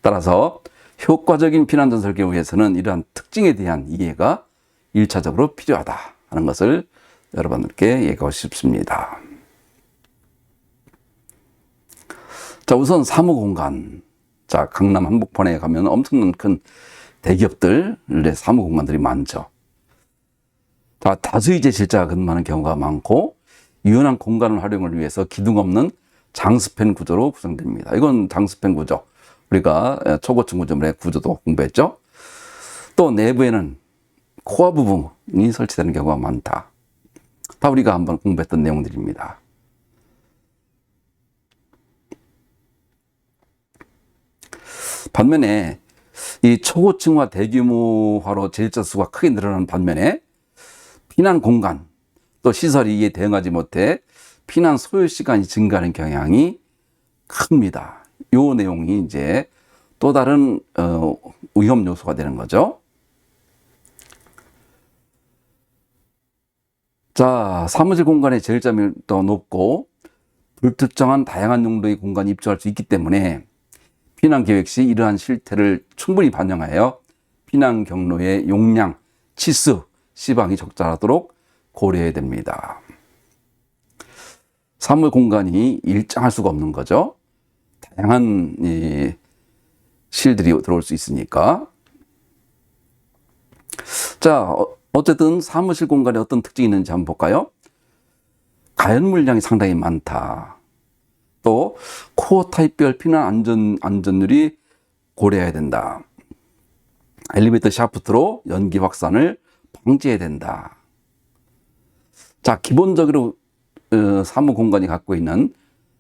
따라서 효과적인 피난전 설계를 위해서는 이러한 특징에 대한 이해가 1차적으로 필요하다 하는 것을 여러분들께 얘기하고 싶습니다. 자, 우선 사무공간. 자, 강남 한복판에 가면 엄청난 큰 대기업들의 사무공간들이 많죠. 자, 다수의 제실자가 근무하는 경우가 많고, 유연한 공간 활용을 위해서 기둥 없는 장스팬 구조로 구성됩니다. 이건 장스팬 구조. 우리가 초고층 구조물의 구조도 공부했죠. 또 내부에는 코어 부분이 설치되는 경우가 많다. 다 우리가 한번 공부했던 내용들입니다. 반면에 이 초고층화 대규모화로 제일자 수가 크게 늘어나는 반면에 피난 공간 또 시설이 이에 대응하지 못해 피난 소요 시간이 증가하는 경향이 큽니다. 이 내용이 이제 또 다른 위험 요소가 되는 거죠. 자, 사무실 공간의 제일자 밀도 높고 불특정한 다양한 용도의 공간이 입주할 수 있기 때문에 피난 계획 시 이러한 실태를 충분히 반영하여 피난 경로의 용량, 치수, 시방이 적절하도록 고려해야 됩니다. 사무 공간이 일정할 수가 없는 거죠. 다양한 실들이 들어올 수 있으니까. 자, 어쨌든 사무실 공간에 어떤 특징이 있는지 한번 볼까요? 가연 물량이 상당히 많다. 또 코어 타입별 피난 안전율이 고려해야 된다. 엘리베이터 샤프트로 연기 확산을 방지해야 된다. 자, 기본적으로 사무 공간이 갖고 있는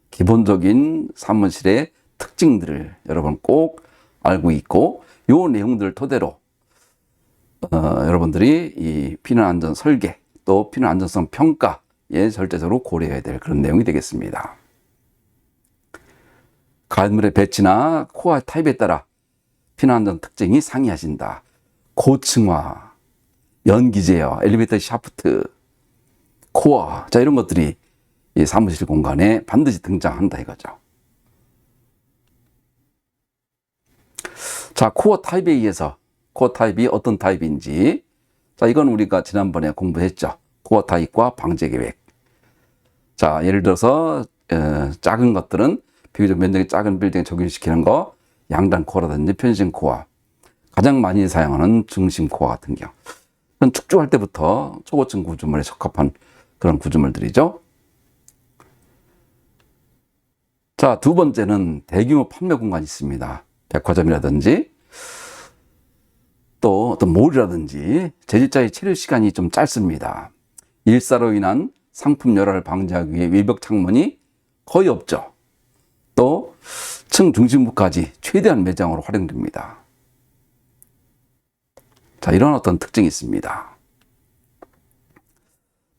기본적인 사무실의 특징들을 여러분 꼭 알고 있고, 요 내용들을 토대로 여러분들이 이 피난 안전 설계 또 피난 안전성 평가에 절대적으로 고려해야 될 그런 내용이 되겠습니다. 가연물의 배치나 코어 타입에 따라 피난 안전 특징이 상이하신다. 고층화, 연기 제어, 엘리베이터 샤프트, 코어, 자, 이런 것들이 이 사무실 공간에 반드시 등장한다 이거죠. 자, 코어 타입에 의해서 코어 타입이 어떤 타입인지, 자, 이건 우리가 지난번에 공부했죠. 코어 타입과 방제 계획. 자, 예를 들어서 작은 것들은 비교적 면적이 작은 빌딩에 적용시키는 거, 양단 코어라든지 편심 코어, 가장 많이 사용하는 중심 코어 같은 경우. 축조할 때부터 초고층 구조물에 적합한 그런 구조물들이죠. 자, 두 번째는 대규모 판매 공간이 있습니다. 백화점이라든지 또 어떤 몰이라든지 제실자의 체류 시간이 좀 짧습니다. 일사로 인한 상품 열화를 방지하기 위해 외벽 창문이 거의 없죠. 또 층 중심부까지 최대한 매장으로 활용됩니다. 자, 이런 어떤 특징이 있습니다.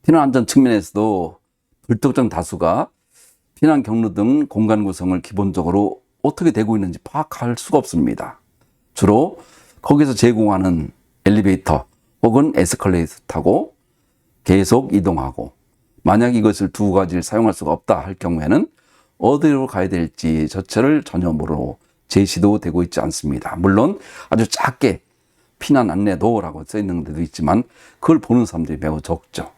피난 안전 측면에서도 불특정 다수가 피난 경로 등 공간 구성을 기본적으로 어떻게 되고 있는지 파악할 수가 없습니다. 주로 거기서 제공하는 엘리베이터 혹은 에스컬레이터 타고 계속 이동하고, 만약 이것을 두 가지를 사용할 수가 없다 할 경우에는 어디로 가야 될지 자체를 전혀 모르고 제시도 되고 있지 않습니다. 물론 아주 작게 피난 안내도라고 써 있는 데도 있지만 그걸 보는 사람들이 매우 적죠.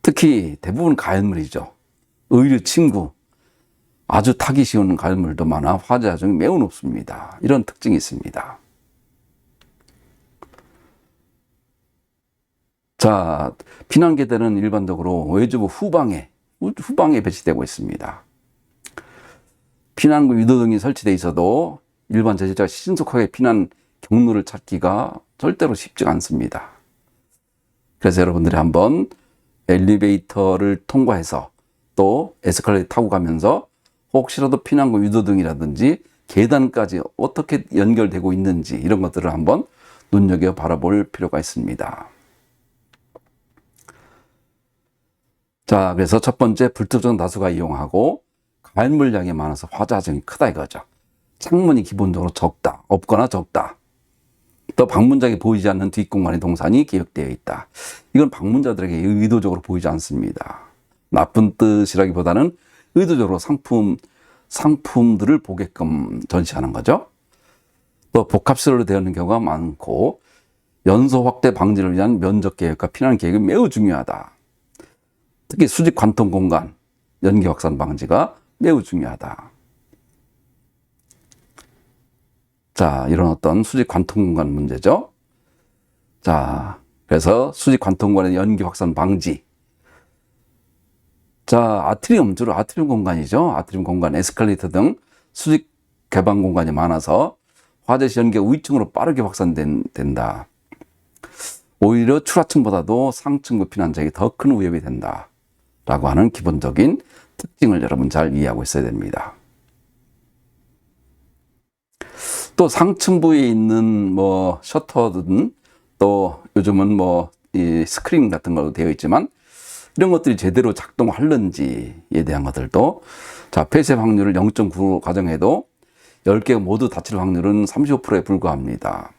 특히 대부분 가연물이죠. 의류 침구, 아주 타기 쉬운 가연물도 많아 화재 자중이 매우 높습니다. 이런 특징이 있습니다. 자, 피난계대는 일반적으로 외주부 후방에 배치되고 있습니다. 피난구 유도등이 설치되어 있어도 일반 제실자가 신속하게 피난 경로를 찾기가 절대로 쉽지가 않습니다. 그래서 여러분들이 한번 엘리베이터를 통과해서 또 에스컬레이터 타고 가면서 혹시라도 피난구 유도등이라든지 계단까지 어떻게 연결되고 있는지 이런 것들을 한번 눈여겨 바라볼 필요가 있습니다. 자, 그래서 첫 번째, 불특정 다수가 이용하고 가연 물량이 많아서 화재 자증이 크다 이거죠. 창문이 기본적으로 적다, 없거나 적다. 또 방문자에게 보이지 않는 뒷공간의 동산이 계획되어 있다. 이건 방문자들에게 의도적으로 보이지 않습니다. 나쁜 뜻이라기보다는 의도적으로 상품들을 보게끔 전시하는 거죠. 또 복합실로 되어 있는 경우가 많고, 연소 확대 방지를 위한 면적 계획과 피난 계획이 매우 중요하다. 특히 수직 관통 공간, 연기 확산 방지가 매우 중요하다. 자, 이런 어떤 수직 관통 공간 문제죠. 자, 그래서 수직 관통 공간의 연기 확산 방지. 자, 아트리움, 주로 아트리움 공간이죠. 아트리움 공간, 에스컬레이터 등 수직 개방 공간이 많아서 화재 시 연기가 위층으로 빠르게 확산된다. 오히려 추하층보다도 상층부 피난자에게 더 큰 위협이 된다. 라고 하는 기본적인 특징을 여러분 잘 이해하고 있어야 됩니다. 또 상층부에 있는 뭐 셔터든 또 요즘은 뭐 이 스크린 같은 걸로 되어 있지만 이런 것들이 제대로 작동하는지에 대한 것들도, 자, 폐쇄 확률을 0.9 가정해도 10개가 모두 닫힐 확률은 35%에 불과합니다.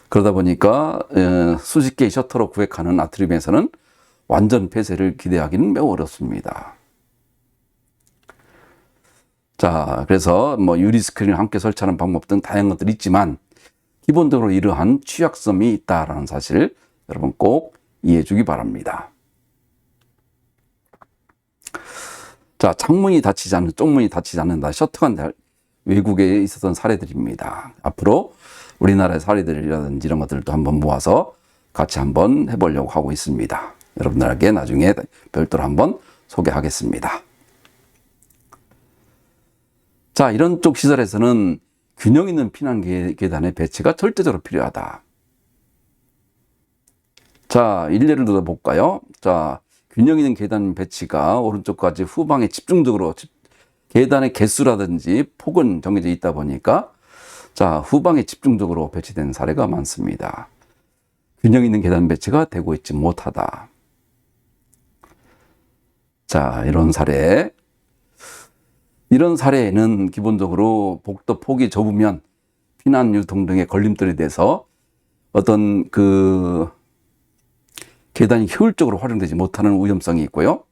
그러다 보니까 수십 개의 셔터로 구획하는 아트리움에서는 완전 폐쇄를 기대하기는 매우 어렵습니다. 자, 그래서 뭐 유리 스크린을 함께 설치하는 방법 등 다양한 것들이 있지만 기본적으로 이러한 취약점이 있다라는 사실을 여러분 꼭 이해해 주기 바랍니다. 자, 창문이 닫히지 않는, 쪽문이 닫히지 않는다. 셔터가 외국에 있었던 사례들입니다. 앞으로 우리나라의 사례들이라든지 이런 것들도 한번 모아서 같이 한번 해보려고 하고 있습니다. 여러분들에게 나중에 별도로 한번 소개하겠습니다. 자, 이런 쪽 시설에서는 균형 있는 피난 계단의 배치가 절대적으로 필요하다. 자, 일례를 들어볼까요? 자, 균형 있는 계단 배치가 오른쪽까지 후방에 집중적으로 계단의 개수라든지 폭은 정해져 있다 보니까 자, 후방에 집중적으로 배치된 사례가 많습니다. 균형 있는 계단 배치가 되고 있지 못하다. 자, 이런 사례에는 기본적으로 복도 폭이 좁으면 피난 유통 등의 걸림돌이 돼서 어떤 계단이 효율적으로 활용되지 못하는 위험성이 있고요.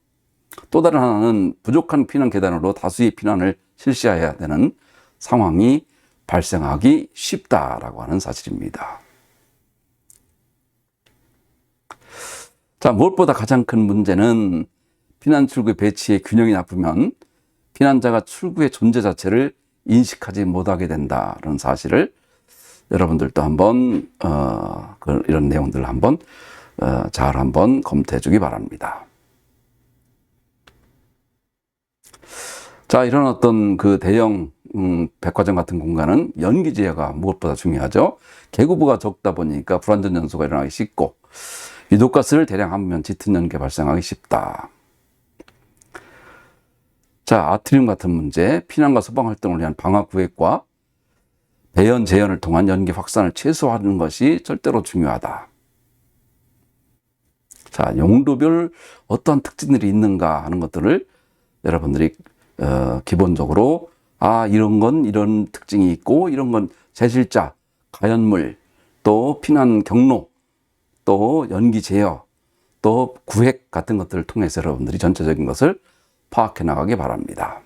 또 다른 하나는 부족한 피난 계단으로 다수의 피난을 실시해야 되는 상황이 발생하기 쉽다라고 하는 사실입니다. 자, 무엇보다 가장 큰 문제는 피난 출구 배치의 균형이 나쁘면 피난자가 출구의 존재 자체를 인식하지 못하게 된다는 사실을 여러분들도 한번 이런 내용들을 한번 잘 한번 검토해 주기 바랍니다. 자, 이런 어떤 대형 백화점 같은 공간은 연기 제어가 무엇보다 중요하죠. 개구부가 적다 보니까 불완전 연소가 일어나기 쉽고 유독가스를 대량 하면 짙은 연기가 발생하기 쉽다. 자, 아트리움 같은 문제, 피난과 소방 활동을 위한 방화 구획과 배연 재연을 통한 연기 확산을 최소화하는 것이 절대로 중요하다. 자, 용도별 어떠한 특징들이 있는가 하는 것들을 여러분들이 기본적으로 이런 건 이런 특징이 있고 이런 건 제실자, 가연물, 또 피난 경로, 또 연기 제어, 또 구획 같은 것들을 통해서 여러분들이 전체적인 것을 파악해 나가기 바랍니다.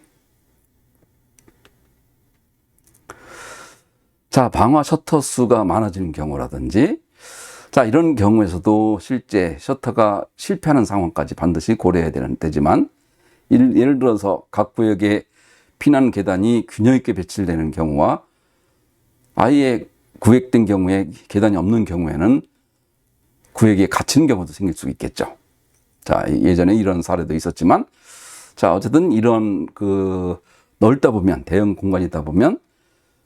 자, 방화 셔터 수가 많아지는 경우라든지, 자, 이런 경우에서도 실제 셔터가 실패하는 상황까지 반드시 고려해야 되지만, 예를 들어서 각 구역에 피난 계단이 균형 있게 배치되는 경우와 아예 구획된 경우에 계단이 없는 경우에는 구역에 갇히는 경우도 생길 수 있겠죠. 자, 예전에 이런 사례도 있었지만, 자, 어쨌든 이런 넓다 보면, 대형 공간이다 보면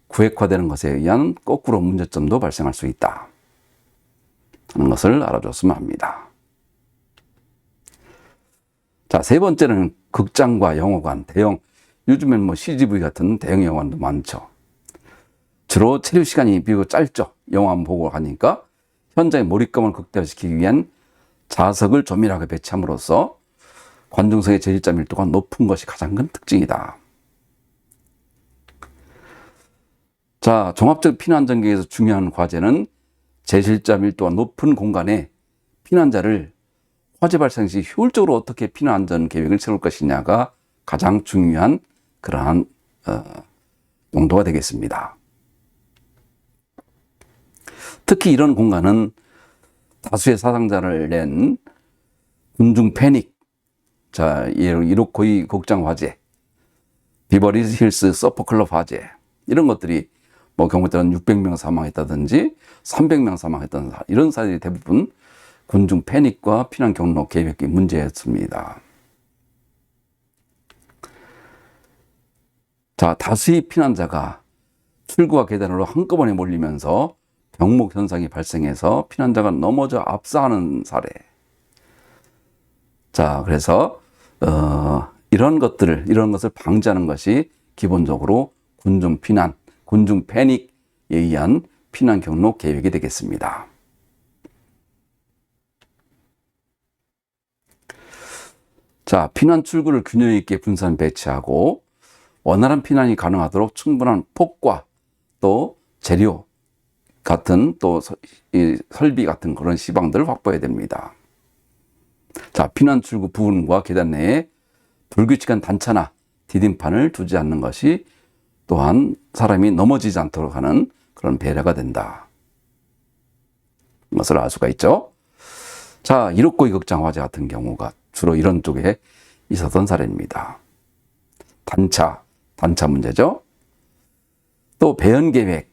구획화되는 것에 의한 거꾸로 문제점도 발생할 수 있다 하는 것을 알아줬으면 합니다. 자, 세 번째는 극장과 영화관, 요즘엔 뭐 CGV 같은 대형 영화관도 많죠. 주로 체류 시간이 비교적 짧죠. 영화 보고 가니까 현장의 몰입감을 극대화시키기 위한 좌석을 조밀하게 배치함으로써 관중석의 제실자 밀도가 높은 것이 가장 큰 특징이다. 자, 종합적 피난 전개에서 중요한 과제는 제실자 밀도가 높은 공간에 피난자를 화재 발생 시 효율적으로 어떻게 피난 안전 계획을 세울 것이냐가 가장 중요한 그러한 용도가 되겠습니다. 특히 이런 공간은 다수의 사상자를 낸 군중 패닉, 자, 이로코이 극장 화재, 비버리 힐스 서퍼클럽 화재, 이런 것들이 뭐 경우에 따른 600명 사망했다든지 300명 사망했던 이런 사례들이 대부분 군중 패닉과 피난 경로 계획이 문제였습니다. 자, 다수의 피난자가 출구와 계단으로 한꺼번에 몰리면서 병목 현상이 발생해서 피난자가 넘어져 압사하는 사례. 자, 그래서 이런 것을 방지하는 것이 기본적으로 군중 피난, 군중 패닉에 의한 피난 경로 계획이 되겠습니다. 자, 피난 출구를 균형 있게 분산 배치하고 원활한 피난이 가능하도록 충분한 폭과 또 재료 같은 또 설비 같은 그런 시방들을 확보해야 됩니다. 자, 피난 출구 부분과 계단 내에 불규칙한 단차나 디딤판을 두지 않는 것이 또한 사람이 넘어지지 않도록 하는 그런 배려가 된다. 것을 알 수가 있죠. 자, 이로꼬이 극장 화재 같은 경우가 주로 이런 쪽에 있었던 사례입니다. 단차 문제죠. 또 배연 계획,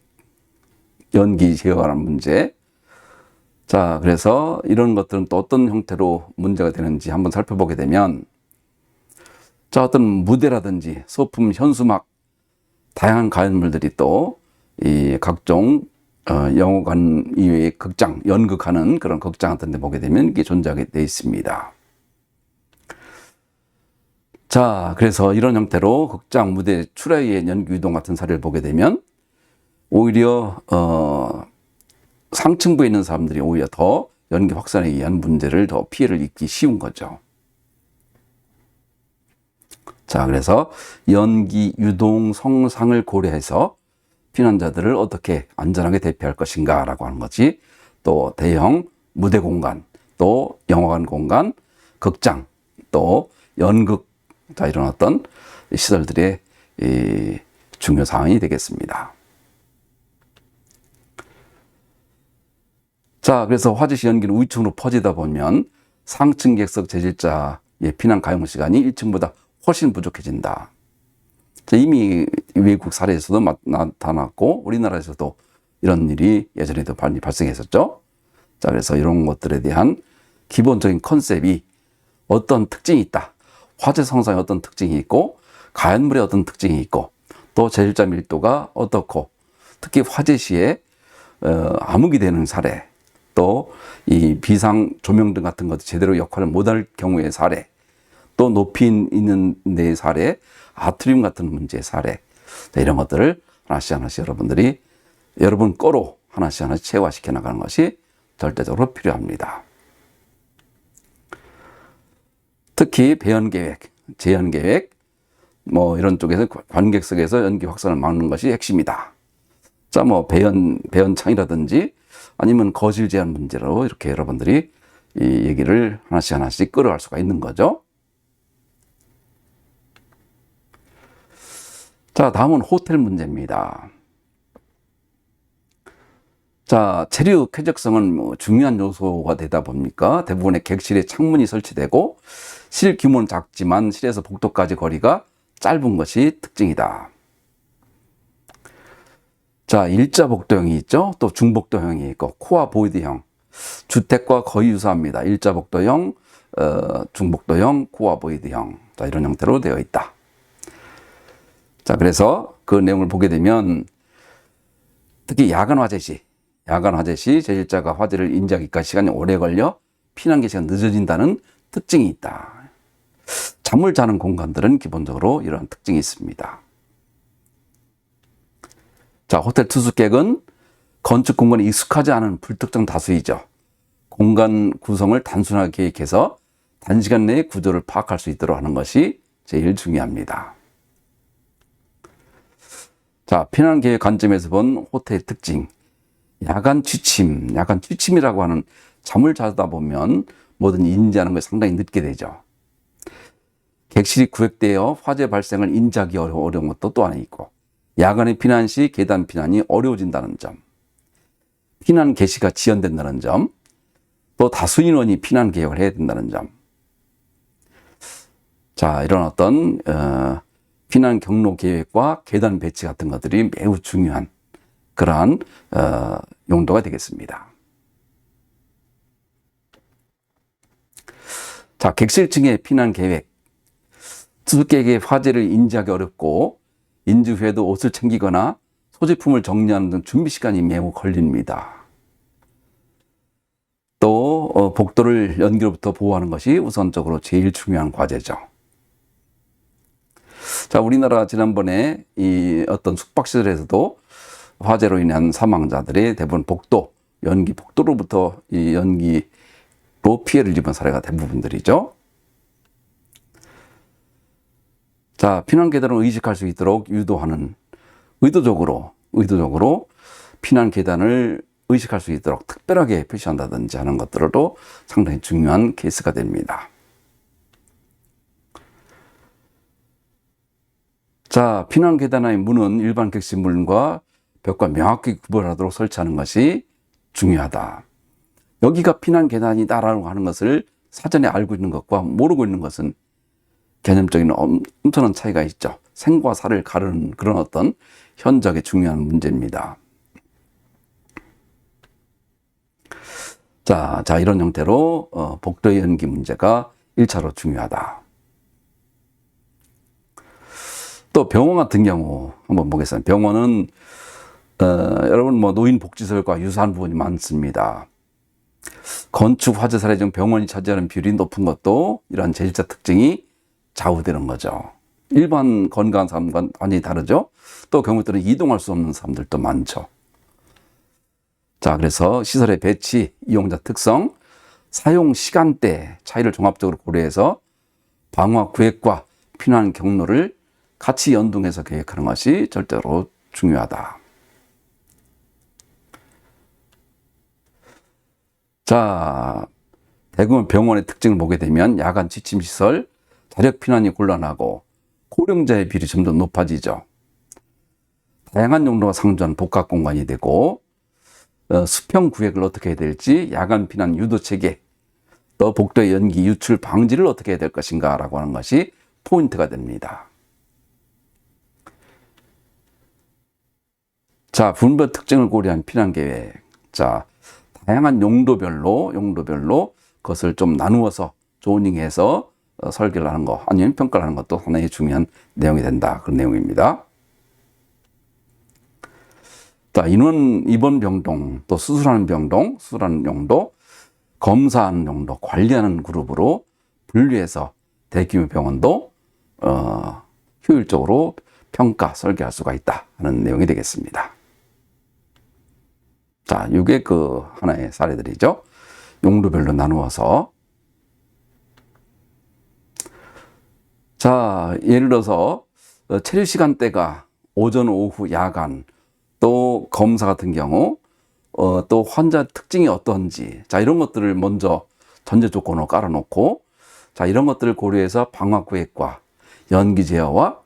연기 제어하는 문제. 자, 그래서 이런 것들은 또 어떤 형태로 문제가 되는지 한번 살펴보게 되면, 자, 어떤 무대라든지 소품, 현수막, 다양한 가연물들이 또 이 각종 영화관 이외의 극장, 연극하는 그런 극장 같은 데 보게 되면 이게 존재하게 되어 있습니다. 자, 그래서 이런 형태로 극장, 무대, 출하의 연기 유동 같은 사례를 보게 되면 오히려 상층부에 있는 사람들이 오히려 더 연기 확산에 의한 문제를 더 피해를 입기 쉬운 거죠. 자, 그래서 연기 유동 성상을 고려해서 피난자들을 어떻게 안전하게 대피할 것인가 라고 하는 거지. 또 대형 무대 공간, 또 영화관 공간, 극장, 또 연극, 자, 이런 어떤 시설들의 중요 사항이 되겠습니다. 자, 그래서 화재 시 연기는 위층으로 퍼지다 보면 상층 객석 재질자의 피난 가용 시간이 1층보다 훨씬 부족해진다. 자, 이미 외국 사례에서도 나타났고 우리나라에서도 이런 일이 예전에도 많이 발생했었죠. 자, 그래서 이런 것들에 대한 기본적인 컨셉이 어떤 특징이 있다. 화재 성상에 어떤 특징이 있고 가연물에 어떤 특징이 있고 또 재질자 밀도가 어떻고 특히 화재 시에 암흑이 되는 사례, 또 이 비상 조명등 같은 것도 제대로 역할을 못할 경우의 사례, 또 높이 있는 데 사례, 아트리움 같은 문제의 사례, 이런 것들을 하나씩 여러분들이 여러분 거로 하나씩 체화시켜 나가는 것이 절대적으로 필요합니다. 특히 배연계획, 재연계획, 뭐 이런 쪽에서 관객석에서 연기 확산을 막는 것이 핵심이다. 자, 뭐 배연창이라든지 아니면 거실 제한 문제로 이렇게 여러분들이 이 얘기를 하나씩 끌어갈 수가 있는 거죠. 자, 다음은 호텔 문제입니다. 자, 체류 쾌적성은 뭐 중요한 요소가 되다 보니까 대부분의 객실에 창문이 설치되고 실 규모는 작지만 실에서 복도까지 거리가 짧은 것이 특징이다. 자, 일자 복도형이 있죠. 또 중복도형이 있고 코어 보이드형. 주택과 거의 유사합니다. 일자 복도형, 중복도형, 코어 보이드형. 자, 이런 형태로 되어 있다. 자, 그래서 그 내용을 보게 되면 특히 야간 화재 시 제1자가 화재를 인지하기까지 시간이 오래 걸려 피난 개시가 늦어진다는 특징이 있다. 잠을 자는 공간들은 기본적으로 이런 특징이 있습니다. 자, 호텔 투숙객은 건축 공간에 익숙하지 않은 불특정 다수이죠. 공간 구성을 단순하게 계획해서 단시간 내에 구조를 파악할 수 있도록 하는 것이 제일 중요합니다. 자, 피난 계획 관점에서 본 호텔의 특징. 야간 취침이라고 하는 잠을 자다 보면 뭐든지 인지하는 것이 상당히 늦게 되죠. 객실이 구획되어 화재 발생을 인지하기 어려운 것도 또 하나 있고, 야간에 피난 시 계단 피난이 어려워진다는 점. 피난 개시가 지연된다는 점, 또 다수 인원이 피난 계획을 해야 된다는 점. 자, 이런 어떤 피난 경로 계획과 계단 배치 같은 것들이 매우 중요한 그러한 용도가 되겠습니다. 자, 객실층의 피난 계획. 수수께끼의 화재를 인지하기 어렵고 인지 후에도 옷을 챙기거나 소지품을 정리하는 등 준비 시간이 매우 걸립니다. 또 복도를 연기로부터 보호하는 것이 우선적으로 제일 중요한 과제죠. 자, 우리나라 지난번에 이 어떤 숙박시설에서도 화재로 인한 사망자들이 대부분 복도, 연기 복도로부터 이 연기로 피해를 입은 사례가 대부분들이죠. 자, 피난 계단을 의식할 수 있도록 유도하는 의도적으로 피난 계단을 의식할 수 있도록 특별하게 표시한다든지 하는 것들도 상당히 중요한 케이스가 됩니다. 자, 피난 계단의 문은 일반 객실 문과 벽과 명확히 구분하도록 설치하는 것이 중요하다. 여기가 피난 계단이다라고 하는 것을 사전에 알고 있는 것과 모르고 있는 것은 개념적인 엄청난 차이가 있죠. 생과 사를 가르는 그런 어떤 현저하게 중요한 문제입니다. 자, 이런 형태로 복도의 연기 문제가 1차로 중요하다. 또 병원 같은 경우 한번 보겠습니다. 병원은 여러분 뭐 노인복지시설과 유사한 부분이 많습니다. 건축 화재 사례 중 병원이 차지하는 비율이 높은 것도 이러한 제1자 특징이 좌우되는 거죠. 일반 건강한 사람과는 완전히 다르죠. 또 경우에 따라 이동할 수 없는 사람들도 많죠. 자, 그래서 시설의 배치, 이용자 특성, 사용 시간대 차이를 종합적으로 고려해서 방화 구획과 피난 경로를 같이 연동해서 계획하는 것이 절대로 중요하다. 자, 대부분 병원의 특징을 보게 되면 야간 취침시설, 자력 피난이 곤란하고 고령자의 비율이 점점 높아지죠. 다양한 용도가 상주한 복합 공간이 되고 수평 구획을 어떻게 해야 될지, 야간 피난 유도 체계, 또 복도의 연기 유출 방지를 어떻게 해야 될 것인가 라고 하는 것이 포인트가 됩니다. 자, 분별 특징을 고려한 피난 계획. 자, 다양한 용도별로 그것을 좀 나누어서 조닝해서 설계를 하는 것, 아니면 평가를 하는 것도 하나의 중요한 내용이 된다. 그런 내용입니다. 자, 인원 입원 병동, 또 수술하는 용도, 검사하는 용도, 관리하는 그룹으로 분류해서 대규모 병원도 효율적으로 평가, 설계할 수가 있다 하는 내용이 되겠습니다. 자, 이게 그 하나의 사례들이죠. 용도별로 나누어서. 자, 예를 들어서 체류 시간대가 오전, 오후, 야간, 또 검사 같은 경우 또 환자 특징이 어떤지, 자, 이런 것들을 먼저 전제 조건으로 깔아놓고, 자, 이런 것들을 고려해서 방화 구획과 연기 제어와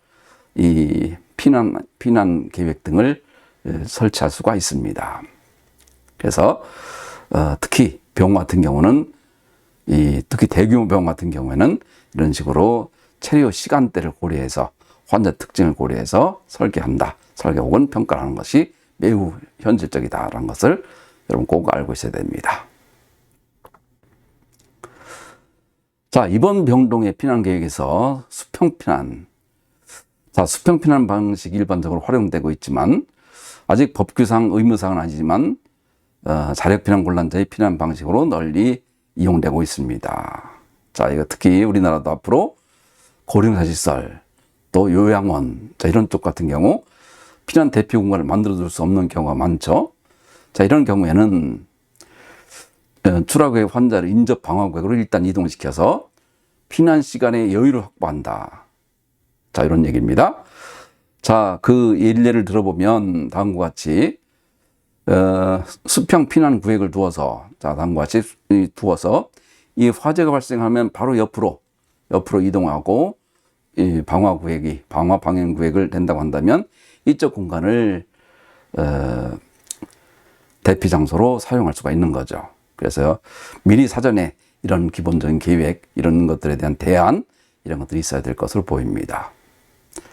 이 피난 계획 등을 설치할 수가 있습니다. 그래서 특히 병원 같은 경우는 특히 대규모 병원 같은 경우에는 이런 식으로 체류 시간대를 고려해서 환자 특징을 고려해서 설계한다. 설계 혹은 평가하는 것이 매우 현실적이다라는 것을 여러분 꼭 알고 있어야 됩니다. 자, 이번 병동의 피난 계획에서 수평 피난. 자, 수평 피난 방식이 일반적으로 활용되고 있지만 아직 법규상 의무사항은 아니지만 자력 피난 곤란자의 피난 방식으로 널리 이용되고 있습니다. 자, 이거 특히 우리나라도 앞으로 고령자 시설, 또 요양원, 자, 이런 쪽 같은 경우 피난 대피 공간을 만들어줄 수 없는 경우가 많죠. 자, 이런 경우에는 추락의 환자를 인접 방화구역으로 일단 이동시켜서 피난 시간의 여유를 확보한다. 자, 이런 얘기입니다. 자, 그 예를 들어보면 다음과 같이 수평 피난 구획을 두어서, 자, 다음과 같이 두어서 이 화재가 발생하면 바로 옆으로 이동하고 이 방화 방향 구획을 된다고 한다면 이쪽 공간을 대피 장소로 사용할 수가 있는 거죠. 그래서 미리 사전에 이런 기본적인 계획, 이런 것들에 대한 대안, 이런 것들이 있어야 될 것으로 보입니다.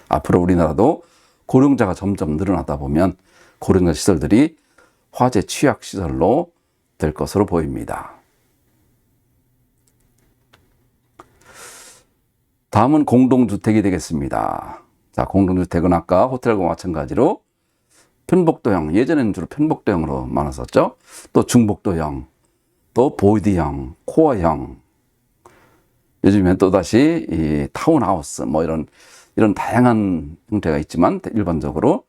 앞으로 우리나라도 고령자가 점점 늘어나다 보면 고령자 시설들이 화재 취약 시설로 될 것으로 보입니다. 다음은 공동주택이 되겠습니다. 자, 공동주택은 아까 호텔과 마찬가지로 편복도형, 예전에는 주로 편복도형으로 많았었죠. 또 중복도형, 또 보이드형, 코어형, 요즘엔 또다시 이 타운하우스, 뭐 이런 다양한 형태가 있지만, 일반적으로,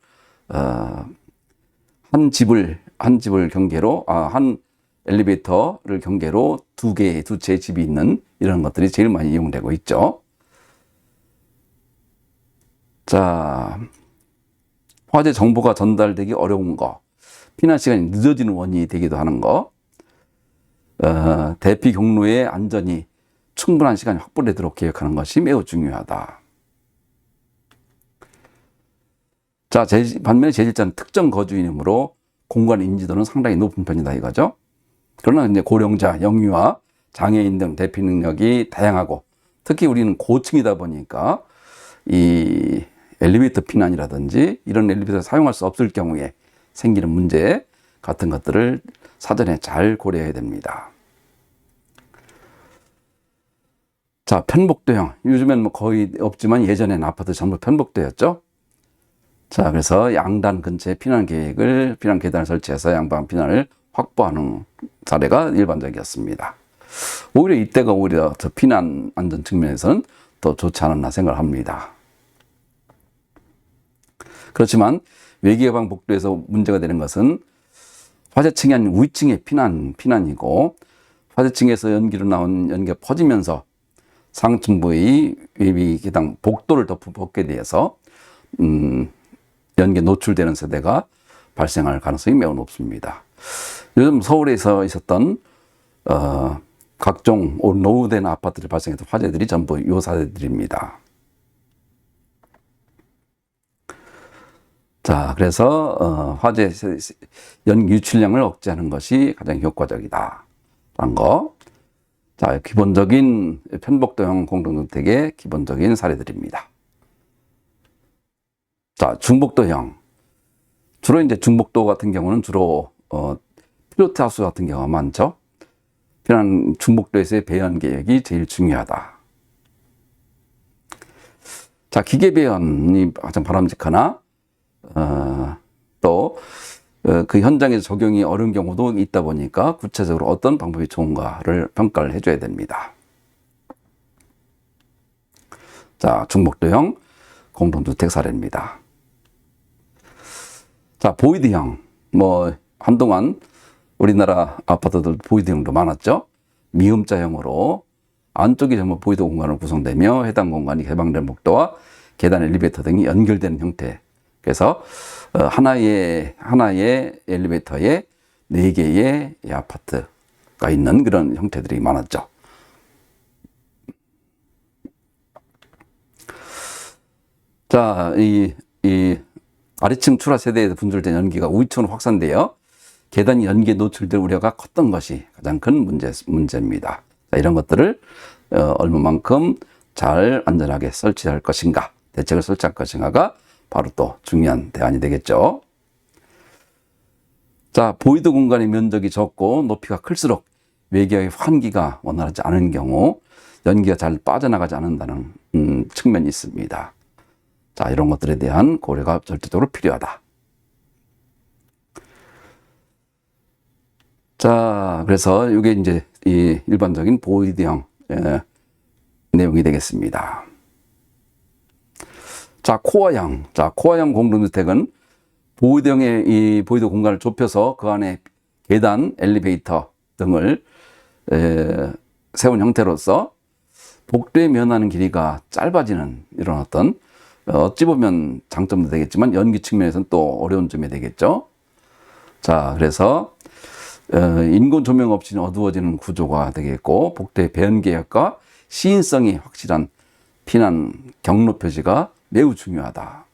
한 집을 경계로, 한 엘리베이터를 경계로 두 채 집이 있는 이런 것들이 제일 많이 이용되고 있죠. 자, 화재 정보가 전달되기 어려운 거, 피난 시간이 늦어지는 원인이 되기도 하는 거, 대피 경로의 안전이 충분한 시간이 확보되도록 계획하는 것이 매우 중요하다. 자, 반면에 제1자는 특정 거주인이므로 공간 인지도는 상당히 높은 편이다 이거죠. 그러나 이제 고령자, 영유아, 장애인 등 대피 능력이 다양하고, 특히 우리는 고층이다 보니까 이 엘리베이터 피난이라든지 이런 엘리베이터를 사용할 수 없을 경우에 생기는 문제 같은 것들을 사전에 잘 고려해야 됩니다. 자, 편복도형. 요즘엔 뭐 거의 없지만 예전에는 아파트 전부 편복도였죠. 자, 그래서 양단 근처에 피난 계단을 설치해서 양방 피난을 확보하는 사례가 일반적이었습니다. 오히려 이때가 오히려 더 피난 안전 측면에서는 더 좋지 않았나 생각을 합니다. 그렇지만 외기예방 복도에서 문제가 되는 것은 화재층이 아닌 위층의 피난이고, 화재층에서 연기로 나온 연기가 퍼지면서 상층부의 외비 계단 복도를 덮게 돼서 연기에 노출되는 세대가 발생할 가능성이 매우 높습니다. 요즘 서울에서 있었던 각종 노후된 아파트를 발생했던 화재들이 전부 이 사례들입니다. 자, 그래서 화재 연기 유출량을 억제하는 것이 가장 효과적이다 라는 거. 자, 기본적인 편복도형 공동주택의 기본적인 사례들입니다. 자, 중복도형. 주로 이제 중복도 같은 경우는 주로 필로트하우스 같은 경우가 많죠. 중복도에서의 배연 계획이 제일 중요하다. 자, 기계 배연이 가장 바람직하나, 또 그 현장에서 적용이 어려운 경우도 있다 보니까 구체적으로 어떤 방법이 좋은가를 평가를 해줘야 됩니다. 자, 중복도형 공동주택 사례입니다. 자, 보이드형. 뭐 한동안 우리나라 아파트들 보이드형도 많았죠. 미음자형으로 안쪽이 전부 보이드 공간으로 구성되며 해당 공간이 개방된 복도와 계단, 엘리베이터 등이 연결되는 형태. 그래서 하나의 엘리베이터에 4개의 아파트가 있는 그런 형태들이 많았죠. 자, 이 아래층 출하 세대에서 분출된 연기가 우측으로 확산되어 계단이 연기에 노출될 우려가 컸던 것이 가장 큰 문제입니다. 자, 이런 것들을 얼마만큼 잘 안전하게 설치할 것인가, 대책을 설치할 것인가가 바로 또 중요한 대안이 되겠죠. 자, 보이드 공간의 면적이 적고 높이가 클수록 외기의 환기가 원활하지 않은 경우 연기가 잘 빠져나가지 않는다는 측면이 있습니다. 자, 이런 것들에 대한 고려가 절대적으로 필요하다. 자, 그래서 이게 이제 이 일반적인 보이드형 내용이 되겠습니다. 자, 코어형. 자, 코어형 공동주택은 보이드형의 이 보이드 공간을 좁혀서 그 안에 계단, 엘리베이터 등을 세운 형태로서 복도에 면하는 길이가 짧아지는 이런 어떤 어찌 보면 장점도 되겠지만 연기 측면에서는 또 어려운 점이 되겠죠. 자, 그래서 인공 조명 없이 어두워지는 구조가 되겠고, 복도의 배연 계획과 시인성이 확실한 피난 경로 표시가 매우 중요하다.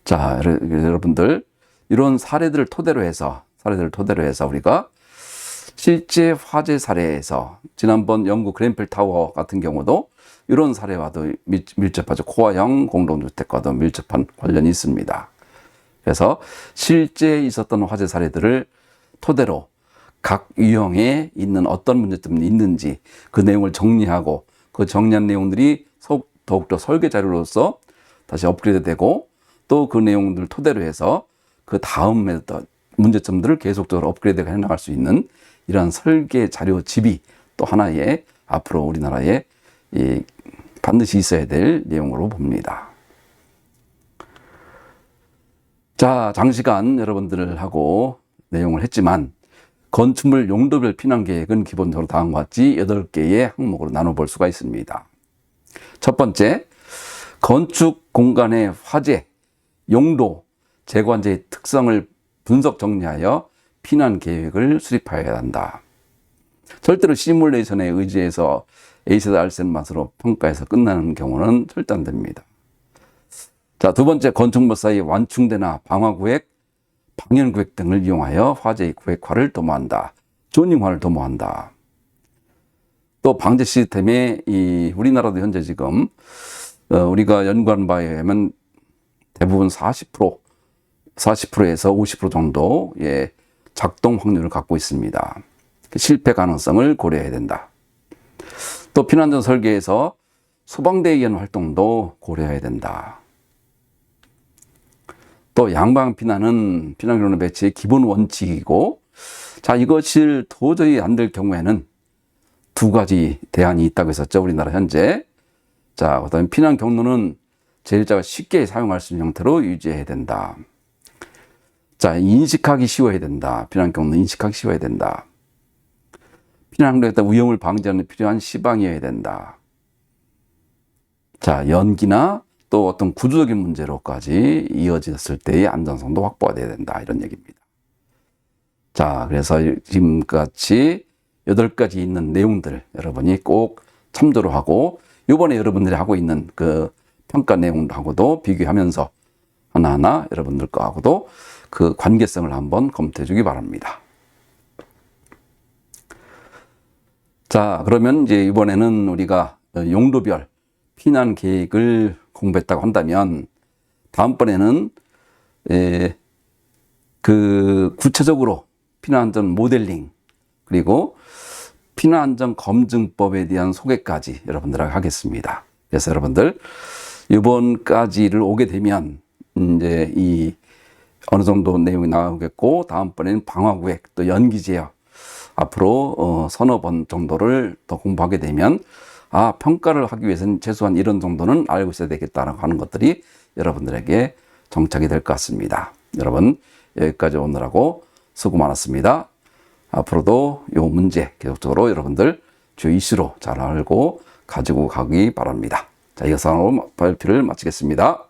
자, 여러분들 이런 사례들을 토대로 해서 우리가 실제 화재 사례에서 지난번 영국 그ren펠 타워 같은 경우도 이런 사례와도 밀접하죠. 코아형 공동주택과도 밀접한 관련이 있습니다. 그래서 실제 있었던 화재 사례들을 토대로 각 유형에 있는 어떤 문제점이 있는지 그 내용을 정리하고 그 정리한 내용들이 더욱더 설계 자료로서 다시 업그레이드되고 또 그 내용들을 토대로 해서 그 다음 문제점들을 계속적으로 업그레이드해 나갈 수 있는 이러한 설계 자료집이 또 하나의 앞으로 우리나라에 반드시 있어야 될 내용으로 봅니다. 자, 장시간 여러분들하고 내용을 했지만 건축물 용도별 피난계획은 기본적으로 다음과 같이 8개의 항목으로 나눠볼 수가 있습니다. 첫 번째, 건축 공간의 화재, 용도, 재관제의 특성을 분석 정리하여 피난 계획을 수립하여야 한다. 절대로 시뮬레이션에 의지해서 A셋, R셋 맛으로 평가해서 끝나는 경우는 절대 안 됩니다. 자, 두 번째, 건축물 사이 완충대나 방화구획, 방연구획 등을 이용하여 화재의 구획화를 도모한다. 조닝화를 도모한다. 또 방제 시스템에 우리나라도 현재 지금 우리가 연구한 바에 의하면 대부분 40%에서 50% 정도의 작동 확률을 갖고 있습니다. 실패 가능성을 고려해야 된다. 또 피난전 설계에서 소방대에 의한 활동도 고려해야 된다. 또 양방 피난은 피난경로 배치의 기본 원칙이고, 자, 이것이 도저히 안 될 경우에는 두 가지 대안이 있다고 했었죠, 우리나라 현재. 자, 그다음에 피난 경로는 제1자가 쉽게 사용할 수 있는 형태로 유지해야 된다. 자, 인식하기 쉬워야 된다. 피난 경로 인식하기 쉬워야 된다. 피난 경로에 따른 위험을 방지하는 데 필요한 시방이어야 된다. 자, 연기나 또 어떤 구조적인 문제로까지 이어졌을 때의 안전성도 확보가 돼야 된다. 이런 얘기입니다. 자, 그래서 지금같이 8가지 있는 내용들 여러분이 꼭 참조를 하고 이번에 여러분들이 하고 있는 그 평가 내용하고도 비교하면서 하나하나 여러분들 거하고도 그 관계성을 한번 검토해 주기 바랍니다. 자, 그러면 이제 이번에는 우리가 용도별 피난 계획을 공부했다고 한다면 다음번에는 그 구체적으로 피난안전 모델링 그리고 피난안전검증법에 대한 소개까지 여러분들하고 하겠습니다. 그래서 여러분들 이번까지를 오게 되면 이제 어느 정도 내용이 나오겠고 다음번에는 방화구획 또 연기제어 앞으로 서너 번 정도를 더 공부하게 되면 평가를 하기 위해서는 최소한 이런 정도는 알고 있어야 되겠다라고 하는 것들이 여러분들에게 정착이 될 것 같습니다. 여러분 여기까지 오느라고 수고 많았습니다. 앞으로도 이 문제 계속적으로 여러분들 주요 이슈로 잘 알고 가지고 가기 바랍니다. 자, 이것으로 발표를 마치겠습니다.